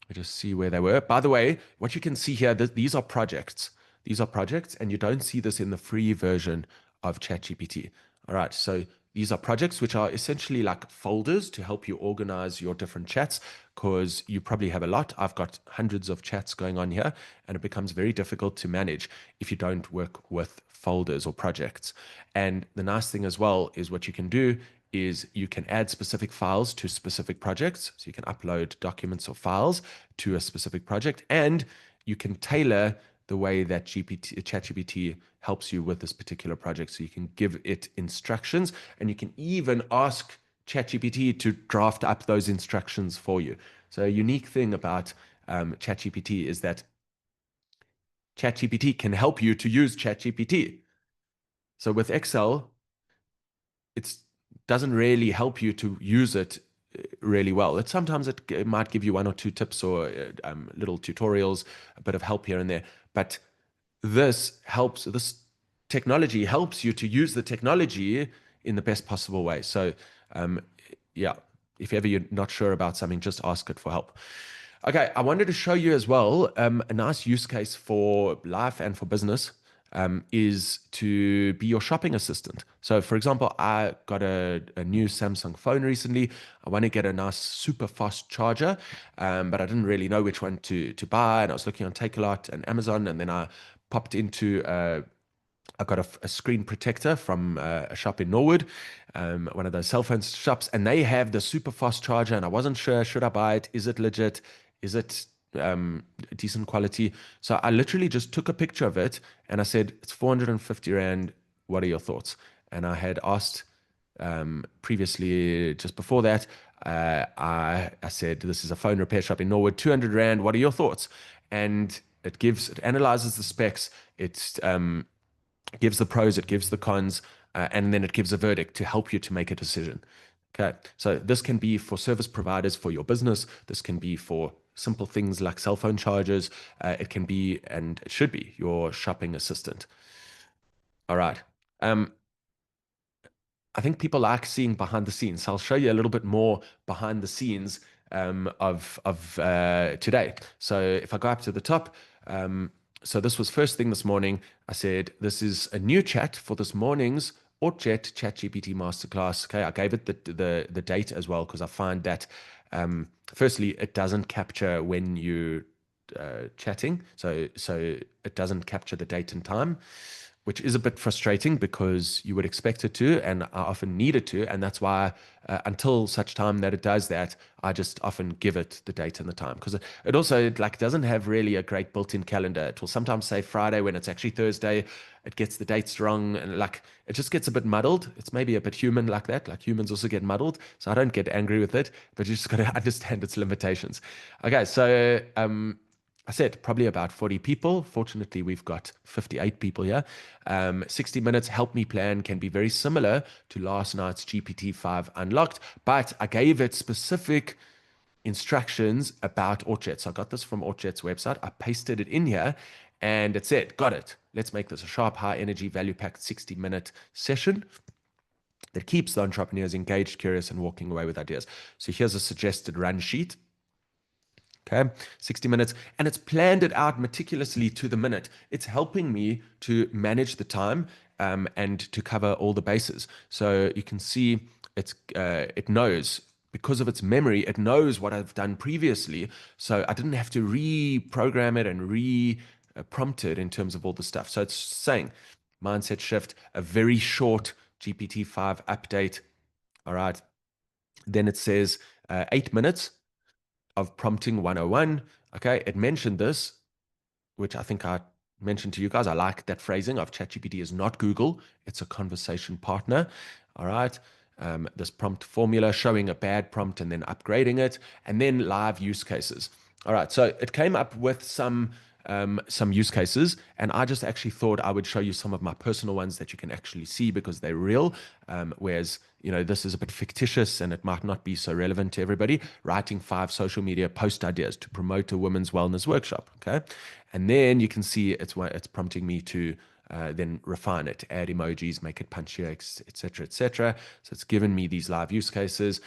I just see where they were. By the way, what you can see here, these are projects. These are projects, and you don't see this in the free version of ChatGPT. All right, so these are projects which are essentially like folders to help you organize your different chats, because you probably have a lot. I've got hundreds of chats going on here, and it becomes very difficult to manage if you don't work with folders or projects. And the nice thing as well is what you can do is you can add specific files to specific projects. So you can upload documents or files to a specific project, and you can tailor the way that ChatGPT helps you with this particular project. So you can give it instructions, and you can even ask ChatGPT to draft up those instructions for you. So a unique thing about ChatGPT is that ChatGPT can help you to use ChatGPT. So with Excel, it doesn't really help you to use it really well. Sometimes it might give you one or two tips or little tutorials, a bit of help here and there. But this technology helps you to use the technology in the best possible way. So, um, yeah, if ever you're not sure about something, just ask it for help. Okay, I wanted to show you as well a nice use case for life and for business is to be your shopping assistant. So, for example, I got a new Samsung phone recently. I want to get a nice super fast charger, but I didn't really know which one to buy. And I was looking on Takealot and Amazon, and then I popped into I got a screen protector from a shop in Norwood, one of those cell phone shops, and they have the super fast charger. And I wasn't sure, should I buy it? Is it legit? Is it decent quality? So I literally just took a picture of it and I said, it's 450 Rand. What are your thoughts? And I had asked previously, just before that, I said, this is a phone repair shop in Norwood, 200 Rand. What are your thoughts? And it analyzes the specs. It gives the pros, it gives the cons, and then it gives a verdict to help you to make a decision. Okay, so this can be for service providers for your business. This can be for simple things like cell phone chargers. It can be, and it should be, your shopping assistant. All right. Um, I think people like seeing behind the scenes. So I'll show you a little bit more behind the scenes of today. So if I go up to the top, so this was first thing this morning. I said this is a new chat for this morning's ChatGPT masterclass. Okay, I gave it the date as well because I find that firstly it doesn't capture when you chatting, so it doesn't capture the date and time, which is a bit frustrating because you would expect it to, and I often need it to. And that's why, until such time that it does that, I just often give it the date and the time because it also like doesn't have really a great built-in calendar. It will sometimes say Friday when it's actually Thursday. It gets the dates wrong, and like it just gets a bit muddled. It's maybe a bit human like that. Like humans also get muddled, so I don't get angry with it, but you just got to understand its limitations. Okay, so I said probably about 40 people. Fortunately, we've got 58 people here. 60 minutes help me plan can be very similar to last night's GPT-5 Unlocked, but I gave it specific instructions about Orchard. So I got this from Orchard's website. I pasted it in here and it said, got it. Let's make this a sharp, high energy, value packed 60-minute session that keeps the entrepreneurs engaged, curious, and walking away with ideas. So here's a suggested run sheet. Okay, 60 minutes, and it's planned it out meticulously to the minute. It's helping me to manage the time and to cover all the bases. So you can see it knows because of its memory, it knows what I've done previously. So I didn't have to reprogram it and prompt it in terms of all the stuff. So it's saying mindset shift, a very short GPT-5 update. All right. Then it says 8 minutes of prompting 101. Okay, it mentioned this, which I think I mentioned to you guys. I like that phrasing of ChatGPT is not Google, it's a conversation partner. All right. This prompt formula showing a bad prompt and then upgrading it, and then live use cases. All right, so it came up with some use cases, and I just actually thought I would show you some of my personal ones that you can actually see because they're real. Whereas, this is a bit fictitious and it might not be so relevant to everybody. Writing 5 social media post ideas to promote a women's wellness workshop. Okay. And then you can see it's prompting me to then refine it, add emojis, make it punchier, etc., etc. So it's given me these live use cases.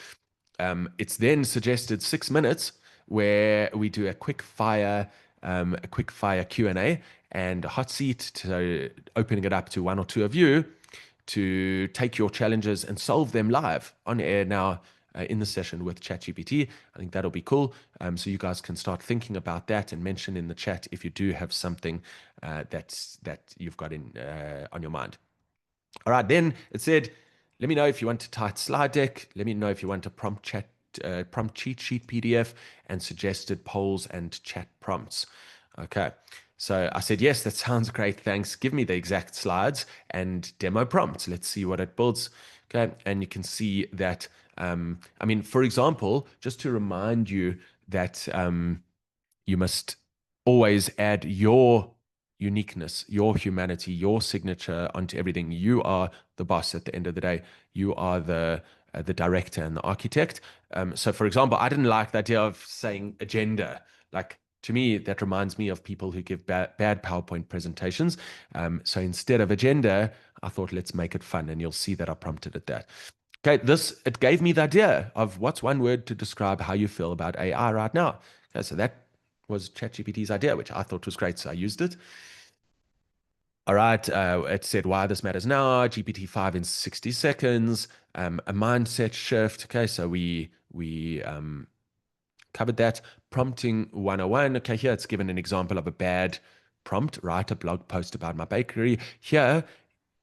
It's then suggested 6 minutes where we do a quick fire Q&A and a hot seat, to opening it up to one or two of you to take your challenges and solve them live on air now in the session with ChatGPT. I think that'll be cool. So you guys can start thinking about that and mention in the chat if you do have something that you've got on your mind. All right, then it said, let me know if you want a tight slide deck. Let me know if you want a prompt cheat sheet PDF and suggested polls and chat prompts. Okay, So I said, yes, that sounds great. Thanks. Give me the exact slides and demo prompts. Let's see what it builds. Okay. And you can see that, I mean, for example, just to remind you that you must always add your uniqueness, your humanity, your signature onto everything. You are the boss at the end of the day. You are the director and the architect. So, for example, I didn't like the idea of saying agenda. Like to me, that reminds me of people who give bad PowerPoint presentations. So instead of agenda, I thought let's make it fun, and you'll see that I prompted it that. Okay, it gave me the idea of what's one word to describe how you feel about AI right now. Okay, so that was ChatGPT's idea, which I thought was great. So I used it. All right, it said why this matters now, GPT-5 in 60 seconds, a mindset shift. Okay, so we covered that. Prompting 101. Okay, here it's given an example of a bad prompt. Write a blog post about my bakery. Here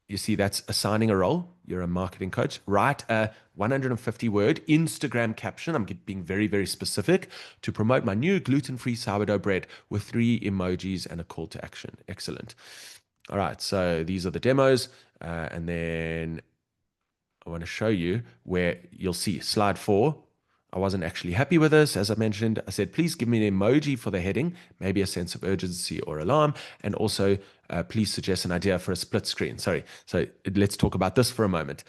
you see that's assigning a role. You're a marketing coach. Write a 150-word Instagram caption. I'm being very, very specific to promote my new gluten-free sourdough bread with 3 emojis and a call to action. Excellent. All right, so these are the demos. And then I want to show you where you'll see slide 4. I wasn't actually happy with this. As I mentioned, I said, please give me an emoji for the heading, maybe a sense of urgency or alarm, and also please suggest an idea for a split screen. Sorry. So let's talk about this for a moment.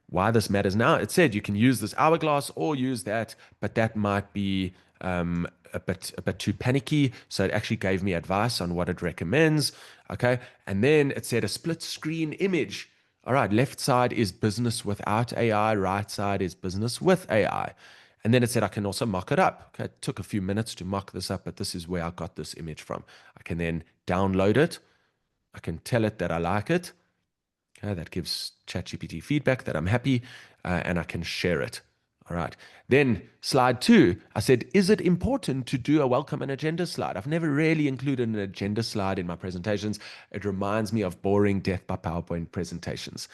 Why this matters now. It said you can use this hourglass or use that, but that might be a bit too panicky. So it actually gave me advice on what it recommends. Okay. And then it said a split screen image. All right, left side is business without AI, right side is business with AI. And then it said I can also mock it up. Okay, it took a few minutes to mock this up, but this is where I got this image from. I can then download it. I can tell it that I like it. Okay, that gives ChatGPT feedback that I'm happy, and I can share it. All right. Then slide 2, I said, is it important to do a welcome and agenda slide? I've never really included an agenda slide in my presentations. It reminds me of boring death by PowerPoint presentations.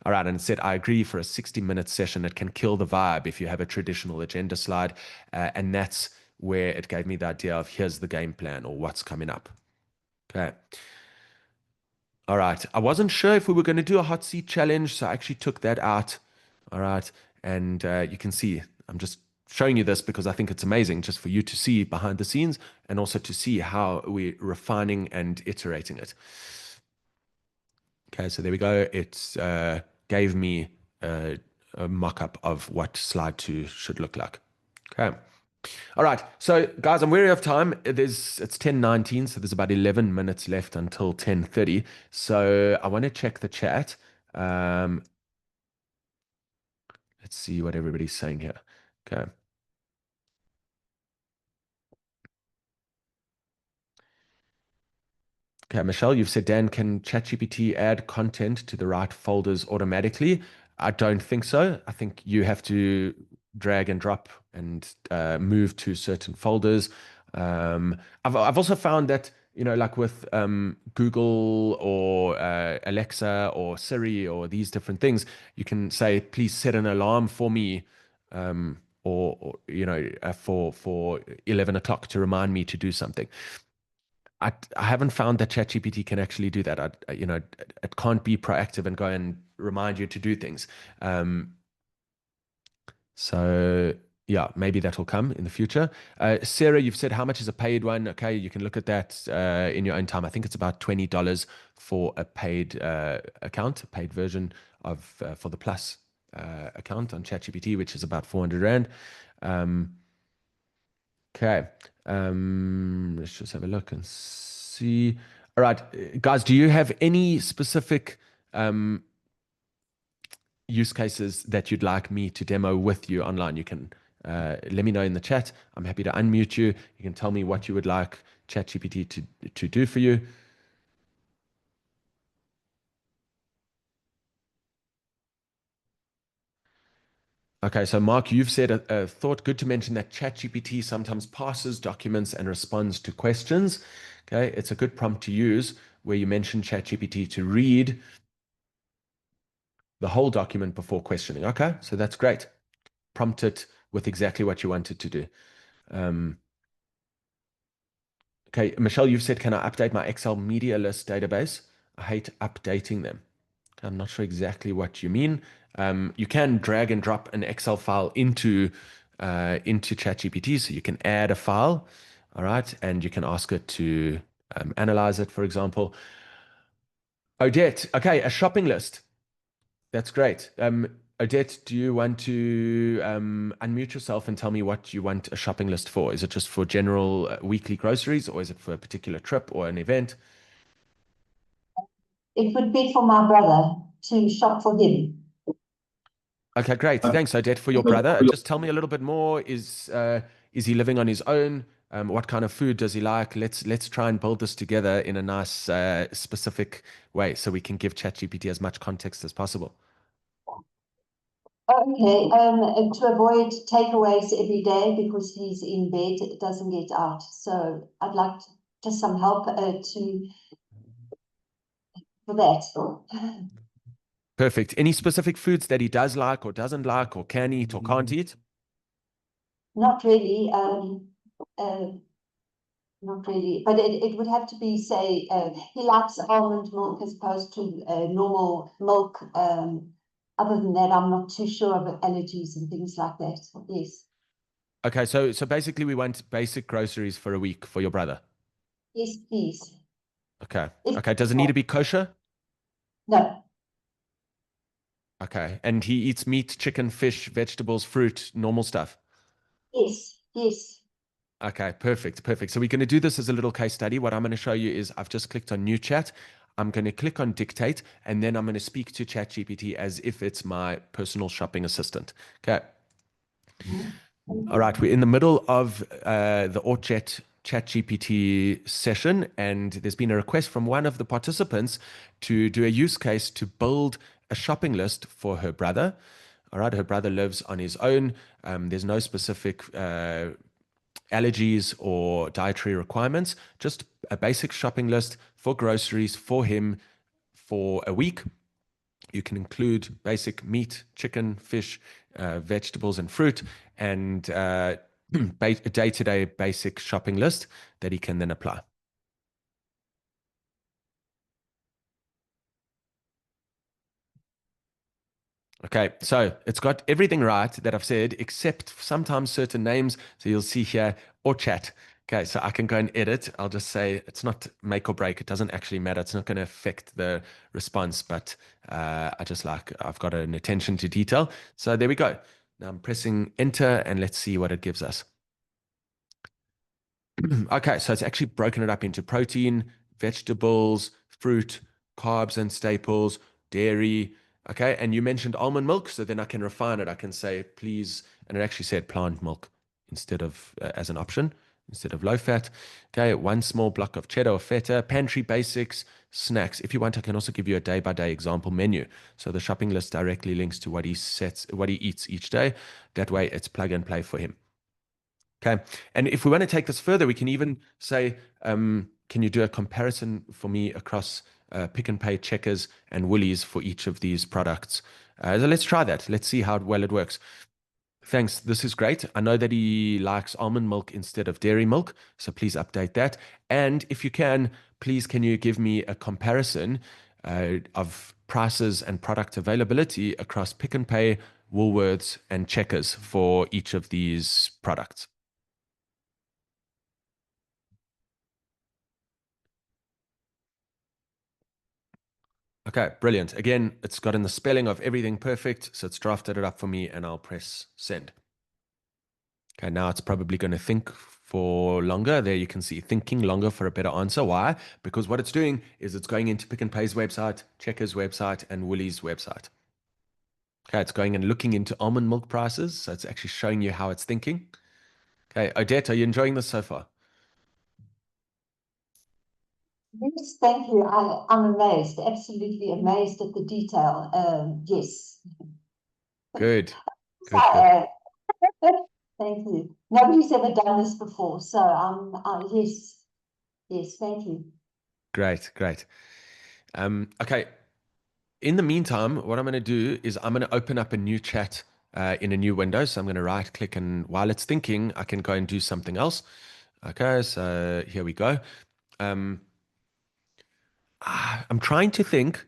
All right. And it said, I agree for a 60-minute session. It can kill the vibe if you have a traditional agenda slide. And that's where it gave me the idea of here's the game plan or what's coming up. Okay. All right. I wasn't sure if we were going to do a hot seat challenge, so I actually took that out. All right. And you can see, I'm just showing you this because I think it's amazing just for you to see behind the scenes and also to see how we're refining and iterating it. Okay, so there we go. It gave me a mock-up of what slide 2 should look like. Okay. All right. So, guys, I'm wary of time. It's 10:19, so there's about 11 minutes left until 10:30. So I want to check the chat. Um, let's see what everybody's saying here. Okay. Okay, Michelle, you've said, Dan, can ChatGPT add content to the right folders automatically? I don't think so. I think you have to drag and drop and move to certain folders. I've also found that, like with Google or Alexa or Siri or these different things, you can say, please set an alarm for me, for 11 o'clock to remind me to do something. I haven't found that ChatGPT can actually do that. It can't be proactive and go and remind you to do things. So yeah, maybe that will come in the future. Sarah, you've said how much is a paid one? Okay, you can look at that in your own time. I think it's about $20 for a paid account, a paid version of for the Plus account on ChatGPT, which is about 400 Rand. Okay. Let's just have a look and see. All right, guys, do you have any specific use cases that you'd like me to demo with you online? You can let me know in the chat. I'm happy to unmute you. You can tell me what you would like ChatGPT to do for you. Okay, so Mark, you've said a thought. Good to mention that ChatGPT sometimes passes documents and responds to questions. Okay, it's a good prompt to use where you mention ChatGPT to read the whole document before questioning. Okay, so that's great. Prompt it with exactly what you want it to do. Um, Okay, Michelle, you've said, can I update my Excel media list database? I hate updating them. I'm not sure exactly what you mean. You can drag and drop an Excel file into ChatGPT, so you can add a file, all right, and you can ask it to analyze it, for example. Odette, okay, a shopping list. That's great. Odette, do you want to unmute yourself and tell me what you want a shopping list for? Is it just for general weekly groceries, or is it for a particular trip or an event? It would be for my brother to shop for him. Okay, great. Thanks, Odette, for your brother. Just tell me a little bit more. Is he living on his own? What kind of food does he like? Let's try and build this together in a nice, specific way, so we can give ChatGPT as much context as possible. Okay, to avoid takeaways every day because he's in bed, it doesn't get out. So I'd like just some help for that. Perfect. Any specific foods that he does like or doesn't like or can eat or can't eat? Not really. Not really, but it would have to be, say, he likes almond milk as opposed to normal milk. Other than that, I'm not too sure of allergies and things like that. Yes. Okay, so basically we want basic groceries for a week for your brother. Yes, please. Okay. If Okay. Does it need to be kosher? no, Okay. And he eats meat, chicken, fish, vegetables, fruit, normal stuff. yes, yes. Okay, perfect, perfect. So we're going to do this as a little case study. What I'm going to show you is I've just clicked on new chat. I'm going to click on dictate, and then I'm going to speak to ChatGPT as if it's my personal shopping assistant. Okay. All right, we're in the middle of the ChatGPT session, and there's been a request from one of the participants to do a use case to build a shopping list for her brother. All right, her brother lives on his own. There's no specific allergies or dietary requirements, just a basic shopping list for groceries for him for a week. You can include basic meat, chicken, fish, vegetables, and fruit, and a day-to-day basic shopping list that he can then apply. Okay, so it's got everything right that I've said, except sometimes certain names. So you'll see here, or chat. Okay, so I can go and edit. I'll just say it's not make or break. It doesn't actually matter. It's not going to affect the response, but I've got an attention to detail. So there we go. Now I'm pressing enter and let's see what it gives us. Okay, so it's actually broken it up into protein, vegetables, fruit, carbs and staples, dairy. Okay, and you mentioned almond milk, so then I can refine it. I can say, please, and it actually said plant milk instead of as an option instead of low fat. Okay, one small block of cheddar or feta, pantry basics, snacks. If you want, I can also give you a day-by-day example menu. So the shopping list directly links to what he eats each day. That way, it's plug and play for him. Okay. And if we want to take this further, we can even say, can you do a comparison for me across Pick and Pay, Checkers, and Woolies for each of these products? So let's try that. Let's see how well it works. Thanks. This is great. I know that he likes almond milk instead of dairy milk, so please update that. And if you can, please, can you give me a comparison of prices and product availability across Pick and Pay, Woolworths, and Checkers for each of these products? Okay, brilliant. Again, it's gotten the spelling of everything perfect, so it's drafted it up for me, and I'll press send. Okay, now it's probably going to think for longer. There you can see thinking longer for a better answer. Why? Because what it's doing is it's going into Pick and Pay's website, Checkers website, and Woolies website. Okay, it's going and looking into almond milk prices, so it's actually showing you how it's thinking. Okay, Odette, are you enjoying this so far? Yes, thank you. I'm amazed, absolutely amazed at the detail. Yes. Good, So, good, good. thank you. Nobody's ever done this before, so yes, yes, thank you. Great, great. Okay, in the meantime, what I'm going to do is I'm going to open up a new chat in a new window. So I'm going to right click, and while it's thinking, I can go and do something else. Okay, so here we go. Um, I'm trying to think.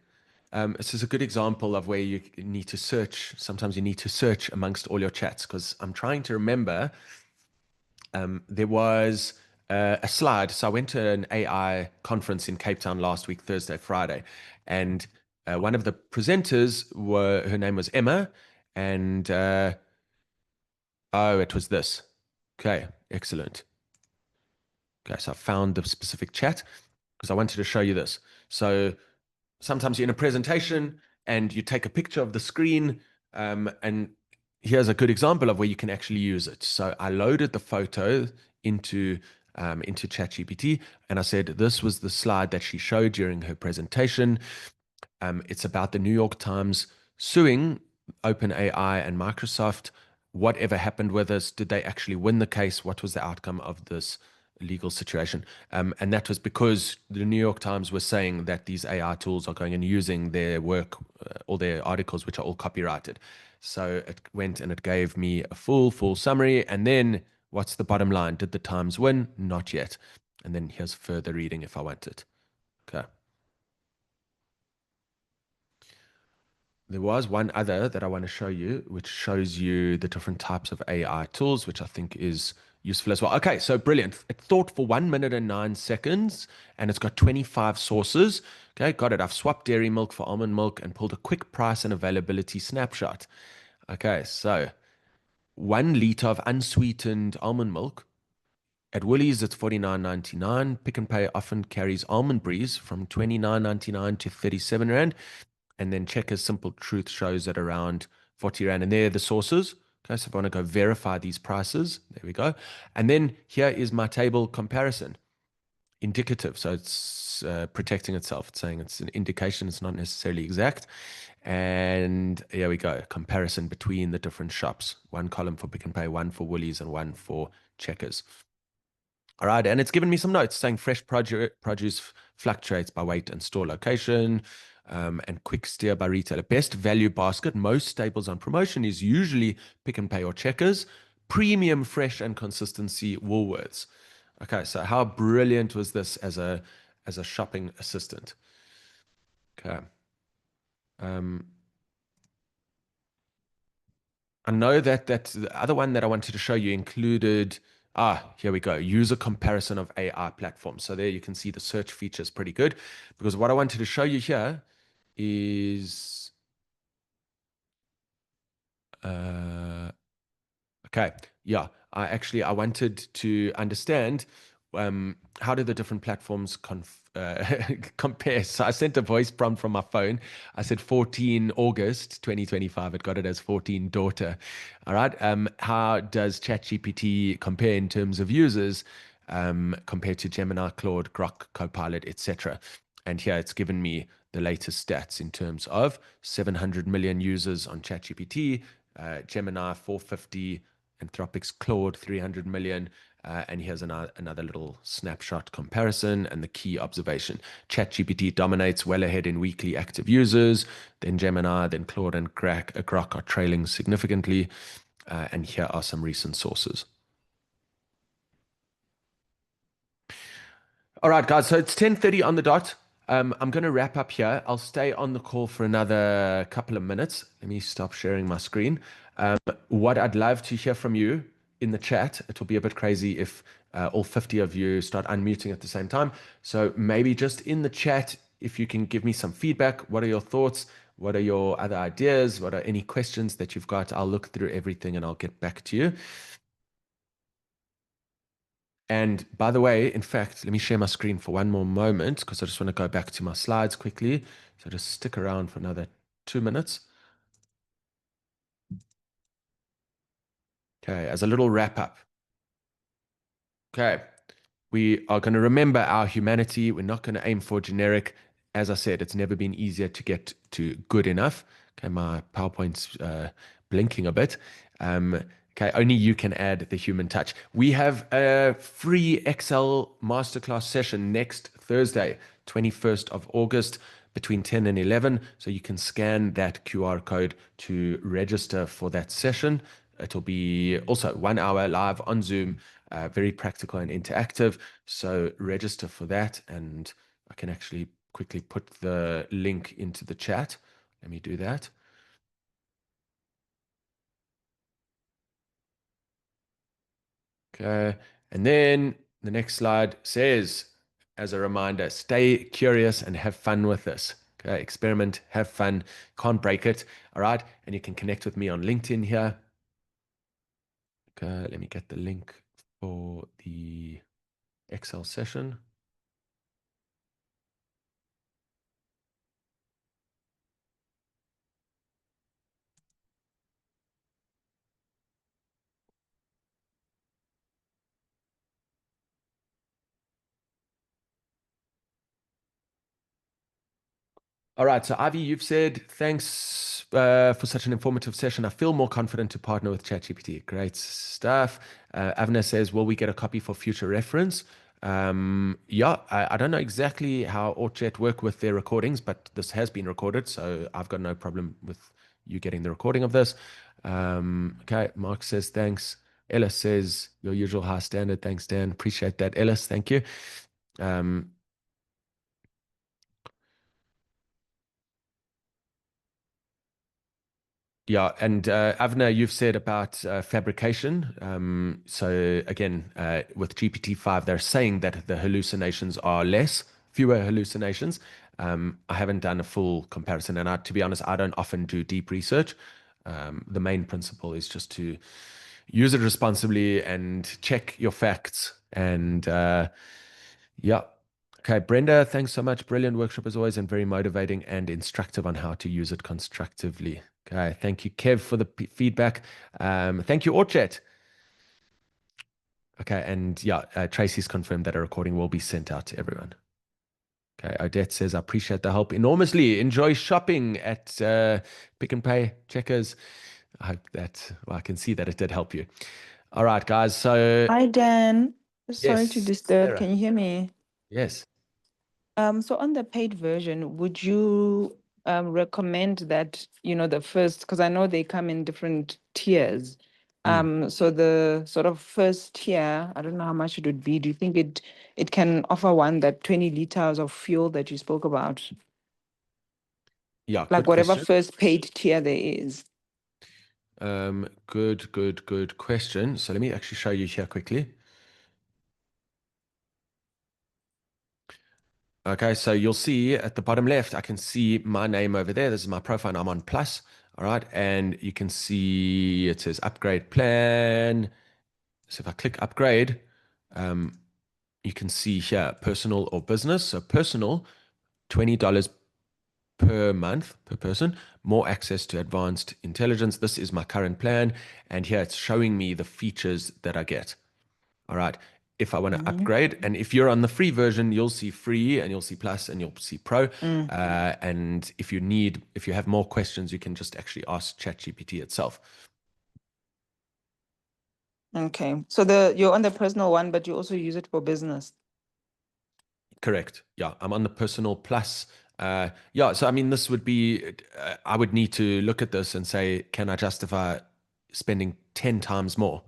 This is a good example of where you need to search. Sometimes you need to search amongst all your chats because I'm trying to remember. There was a slide. So I went to an AI conference in Cape Town last week, Thursday, Friday, and one of the presenters her name was Emma, and oh, it was this. Okay, excellent. Okay, so I found the specific chat because I wanted to show you this. So sometimes you're in a presentation and you take a picture of the screen, and here's a good example of where you can actually use it. So I loaded the photo into into ChatGPT, and I said this was the slide that she showed during her presentation. It's about the New York Times suing OpenAI and Microsoft. Whatever happened with this? Did they actually win the case? What was the outcome of this legal situation? And that was because the New York Times was saying that these AI tools are going and using their work, all their articles, which are all copyrighted. So it went and it gave me a full summary. And then what's the bottom line? Did the Times win? Not yet. And then here's further reading if I want it. Okay. There was one other that I want to show you, which shows you the different types of AI tools, which I think is useful as well. Okay, so brilliant. It thought for 1 minute and 9 seconds, and it's got 25 sources. Okay, got it. I've swapped dairy milk for almond milk and pulled a quick price and availability snapshot. Okay, so 1 liter of unsweetened almond milk. At Woolies, it's 49.99. Pick and Pay often carries Almond Breeze from 29.99 to 37 Rand. And then Checkers Simple Truth shows at around 40 Rand. And there are the sources. Okay, so if I want to go verify these prices, there we go. And then here is my table comparison, indicative. So it's protecting itself. It's saying it's an indication, it's not necessarily exact. And here we go, comparison between the different shops. One column for Pick and Pay, one for Woolies, and one for Checkers. All right, and it's given me some notes saying fresh produce fluctuates by weight and store location, and quick steer by retailer. Best value basket, most staples on promotion is usually Pick and Pay or Checkers. Premium, fresh, and consistency, Woolworths. Okay, so how brilliant was this as a shopping assistant? Okay. I know that the other one that I wanted to show you included, here we go, user comparison of AI platforms. So there you can see the search feature is pretty good because what I wanted to show you here is, okay, yeah, I wanted to understand how do the different platforms compare. So I sent a voice prompt from my phone. I said 14 August 2025. It got it as 14 daughter. All right. How does ChatGPT compare in terms of users compared to Gemini, Claude, Grok, Copilot, etc.? And here it's given me the latest stats in terms of 700 million users on ChatGPT, Gemini 450, Anthropic's Claude 300 million. And here's another little snapshot comparison and the key observation. ChatGPT dominates well ahead in weekly active users. Then Gemini, then Claude and Grok are trailing significantly. And here are some recent sources. All right, guys. So it's 10:30 on the dot. I'm going to wrap up here. I'll stay on the call for another couple of minutes. Let me stop sharing my screen. What I'd love to hear from you in the chat, it will be a bit crazy if all 50 of you start unmuting at the same time. So maybe just in the chat, if you can give me some feedback, what are your thoughts? What are your other ideas? What are any questions that you've got? I'll look through everything and I'll get back to you. And by the way, in fact, let me share my screen for one more moment because I just want to go back to my slides quickly. So just stick around for another 2 minutes. Okay, as a little wrap up. Okay, we are going to remember our humanity. We're not going to aim for generic. As I said, it's never been easier to get to good enough. Okay, my PowerPoint's blinking a bit. Okay, only you can add the human touch. We have a free Excel masterclass session next Thursday, 21st of August, between 10 and 11. So you can scan that QR code to register for that session. It'll be also 1 hour live on Zoom, very practical and interactive. So register for that, and I can actually quickly put the link into the chat. Let me do that. Okay, and then the next slide says, as a reminder, stay curious and have fun with this. Okay, experiment, have fun, can't break it. All right, and you can connect with me on LinkedIn here. Okay, let me get the link for the Excel session. All right, so Ivy, you've said thanks for such an informative session. I feel more confident to partner with ChatGPT. Great stuff. Avner says, will we get a copy for future reference? Yeah, I don't know exactly how OrChat work with their recordings, but this has been recorded, so I've got no problem with you getting the recording of this. Okay, Mark says thanks. Ellis says your usual high standard. Thanks, Dan. Appreciate that, Ellis. Thank you. Yeah, and Avner, you've said about fabrication. So again, with GPT-5, they're saying that the hallucinations are less, fewer hallucinations. I haven't done a full comparison, and to be honest, I don't often do deep research. The main principle is just to use it responsibly and check your facts. And yeah. Okay, Brenda, thanks so much. Brilliant workshop as always, and very motivating and instructive on how to use it constructively. Okay, thank you, Kev, for the feedback. Thank you, Orchat. Okay, and yeah, Tracy's confirmed that a recording will be sent out to everyone. Okay, Odette says, I appreciate the help enormously. Enjoy shopping at Pick and Pay, Checkers. I hope that, well, I can see that it did help you. All right, guys. So, Hi, Dan. Sorry to yes, disturb. Sarah. Can you hear me? Yes. So on the paid version, would you recommend that, the first, because I know they come in different tiers. So the sort of first tier, I don't know how much it would be. Do you think it can offer one that 20 liters of fuel that you spoke about? Yeah, Like good whatever question. first paid tier there is. Good question. So let me actually show you here quickly. Okay, so you'll see at the bottom left, I can see my name over there. This is my profile. I'm on Plus. All right, and you can see it says upgrade plan. So if I click upgrade, you can see here personal or business. So personal, $20 per month per person, more access to advanced intelligence. This is my current plan, and here it's showing me the features that I get. All right. If I want to upgrade, and if you're on the free version, you'll see free and you'll see plus and you'll see pro. And if you have more questions, you can just actually ask ChatGPT itself. Okay. So you're on the personal one, but you also use it for business. Correct. Yeah. I'm on the personal plus. Yeah. So, I mean, this would be, I would need to look at this and say, can I justify spending 10 times more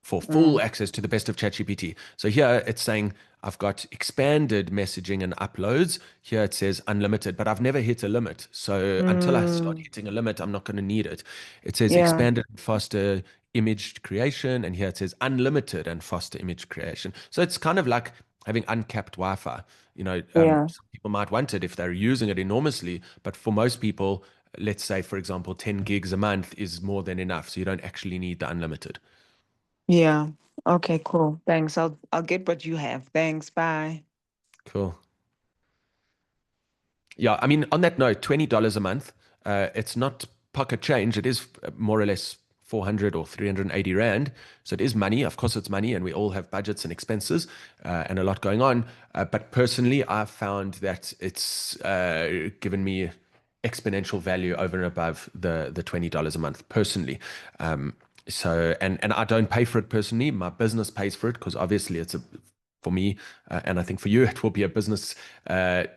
for full access to the best of ChatGPT? So here it's saying I've got expanded messaging and uploads. Here it says unlimited, but I've never hit a limit. So until I start hitting a limit, I'm not going to need it. It says Yeah. expanded and faster image creation, and here it says unlimited and faster image creation. So it's kind of like having uncapped Wi-Fi. Yeah. Some people might want it if they're using it enormously, but for most people, let's say, for example, 10 gigs a month is more than enough. So you don't actually need the unlimited. Yeah. Okay, cool. Thanks. I'll get what you have. Thanks. Bye. Cool. Yeah, I mean, on that note, $20 a month, it's not pocket change. It is more or less 400 or 380 Rand. So it is money. Of course, it's money, and we all have budgets and expenses and a lot going on. But personally, I've found that it's given me exponential value over and above the $20 a month personally. So and I don't pay for it personally. My business pays for it because obviously it's for me, and I think for you it will be a business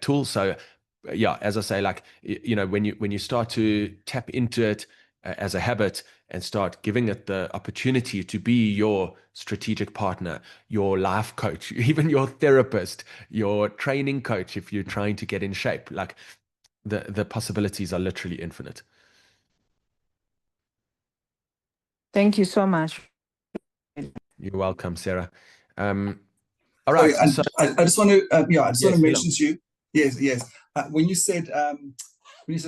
tool. So yeah, as I say, like when you start to tap into it as a habit and start giving it the opportunity to be your strategic partner, your life coach, even your therapist, your training coach, if you're trying to get in shape. Like the possibilities are literally infinite. Thank you so much. You're welcome, Sarah. All right. Sorry, I just want to, I just want Yes, to mention to you, yes. When you said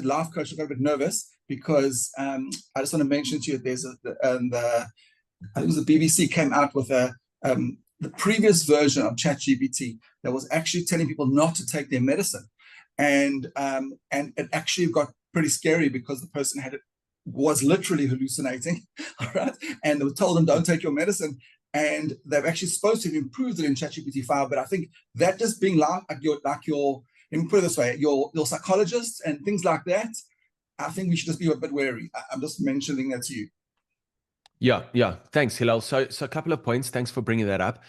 life coach, I got a bit nervous because I just want to mention to you, there's I think it was the BBC came out with the previous version of ChatGPT that was actually telling people not to take their medicine, and it actually got pretty scary because the person was literally hallucinating, all right, and they were told them don't take your medicine, and they've actually supposed to have improved it in ChatGPT 5, but I think that just being like your let me put it this way, your psychologists and things like that, I think we should just be a bit wary. I'm just mentioning that to you. Yeah. Thanks, Hillel. So a couple of points. Thanks for bringing that up.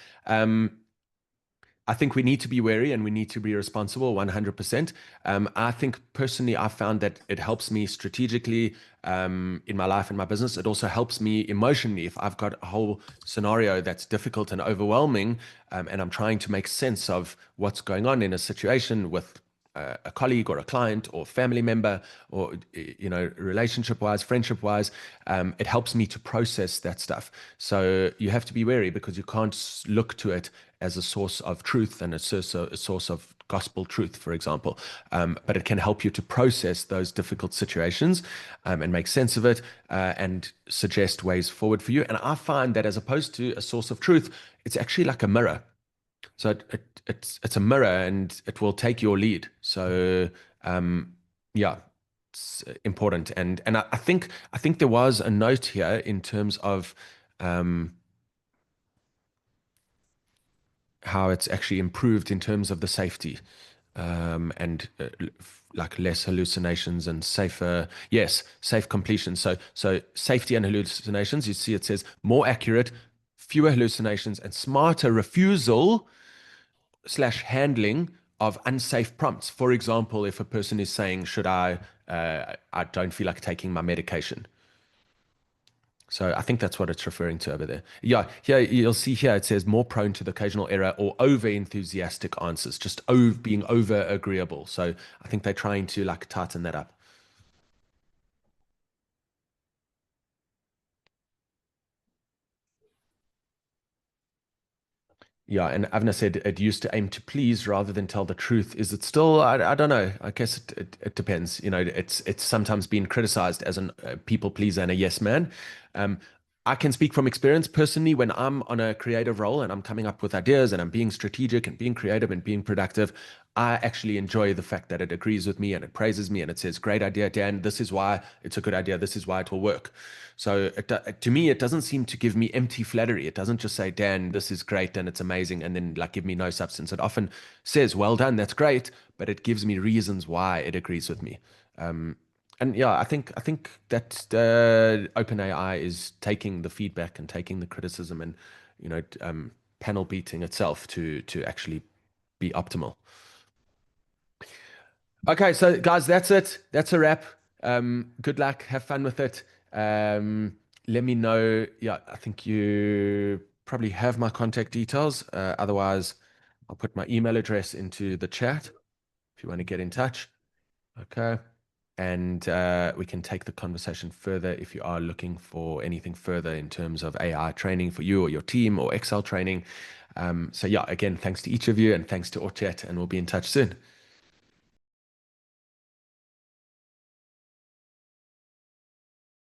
I think we need to be wary and we need to be responsible 100%. I think personally, I found that it helps me strategically in my life and my business. It also helps me emotionally. If I've got a whole scenario that's difficult and overwhelming, and I'm trying to make sense of what's going on in a situation with a colleague or a client or family member, or relationship wise, friendship wise, it helps me to process that stuff. So you have to be wary because you can't look to it as a source of truth and a source of gospel truth, for example. But it can help you to process those difficult situations and make sense of it and suggest ways forward for you. And I find that as opposed to a source of truth, it's actually like a mirror. So it's a mirror and it will take your lead. So yeah, it's important. And I think there was a note here in terms of how it's actually improved in terms of the safety and like less hallucinations and safer, safe completion. So safety and hallucinations, you see it says more accurate, fewer hallucinations and smarter refusal / handling of unsafe prompts. For example, if a person is saying, should I don't feel like taking my medication. So I think that's what it's referring to over there. Yeah, here you'll see here it says more prone to the occasional error or over enthusiastic answers, just being over agreeable. So I think they're trying to like tighten that up. Yeah, and Avna said it used to aim to please rather than tell the truth. Is it still? I don't know. I guess it depends. It's sometimes been criticized as a people pleaser and a yes man. I can speak from experience personally when I'm on a creative role and I'm coming up with ideas and I'm being strategic and being creative and being productive. I actually enjoy the fact that it agrees with me and it praises me and it says, great idea, Dan. This is why it's a good idea. This is why it will work. So to me, it doesn't seem to give me empty flattery. It doesn't just say, Dan, this is great and it's amazing, and then like give me no substance. It often says, well done, that's great, but it gives me reasons why it agrees with me. And yeah, I think that OpenAI is taking the feedback and taking the criticism and panel beating itself to actually be optimal. Okay, so guys, that's it. That's a wrap. Good luck. Have fun with it. Let me know. Yeah, I think you probably have my contact details. Otherwise, I'll put my email address into the chat if you want to get in touch. Okay. And we can take the conversation further if you are looking for anything further in terms of AI training for you or your team or Excel training. So yeah, again, thanks to each of you and thanks to Orchat, and we'll be in touch soon.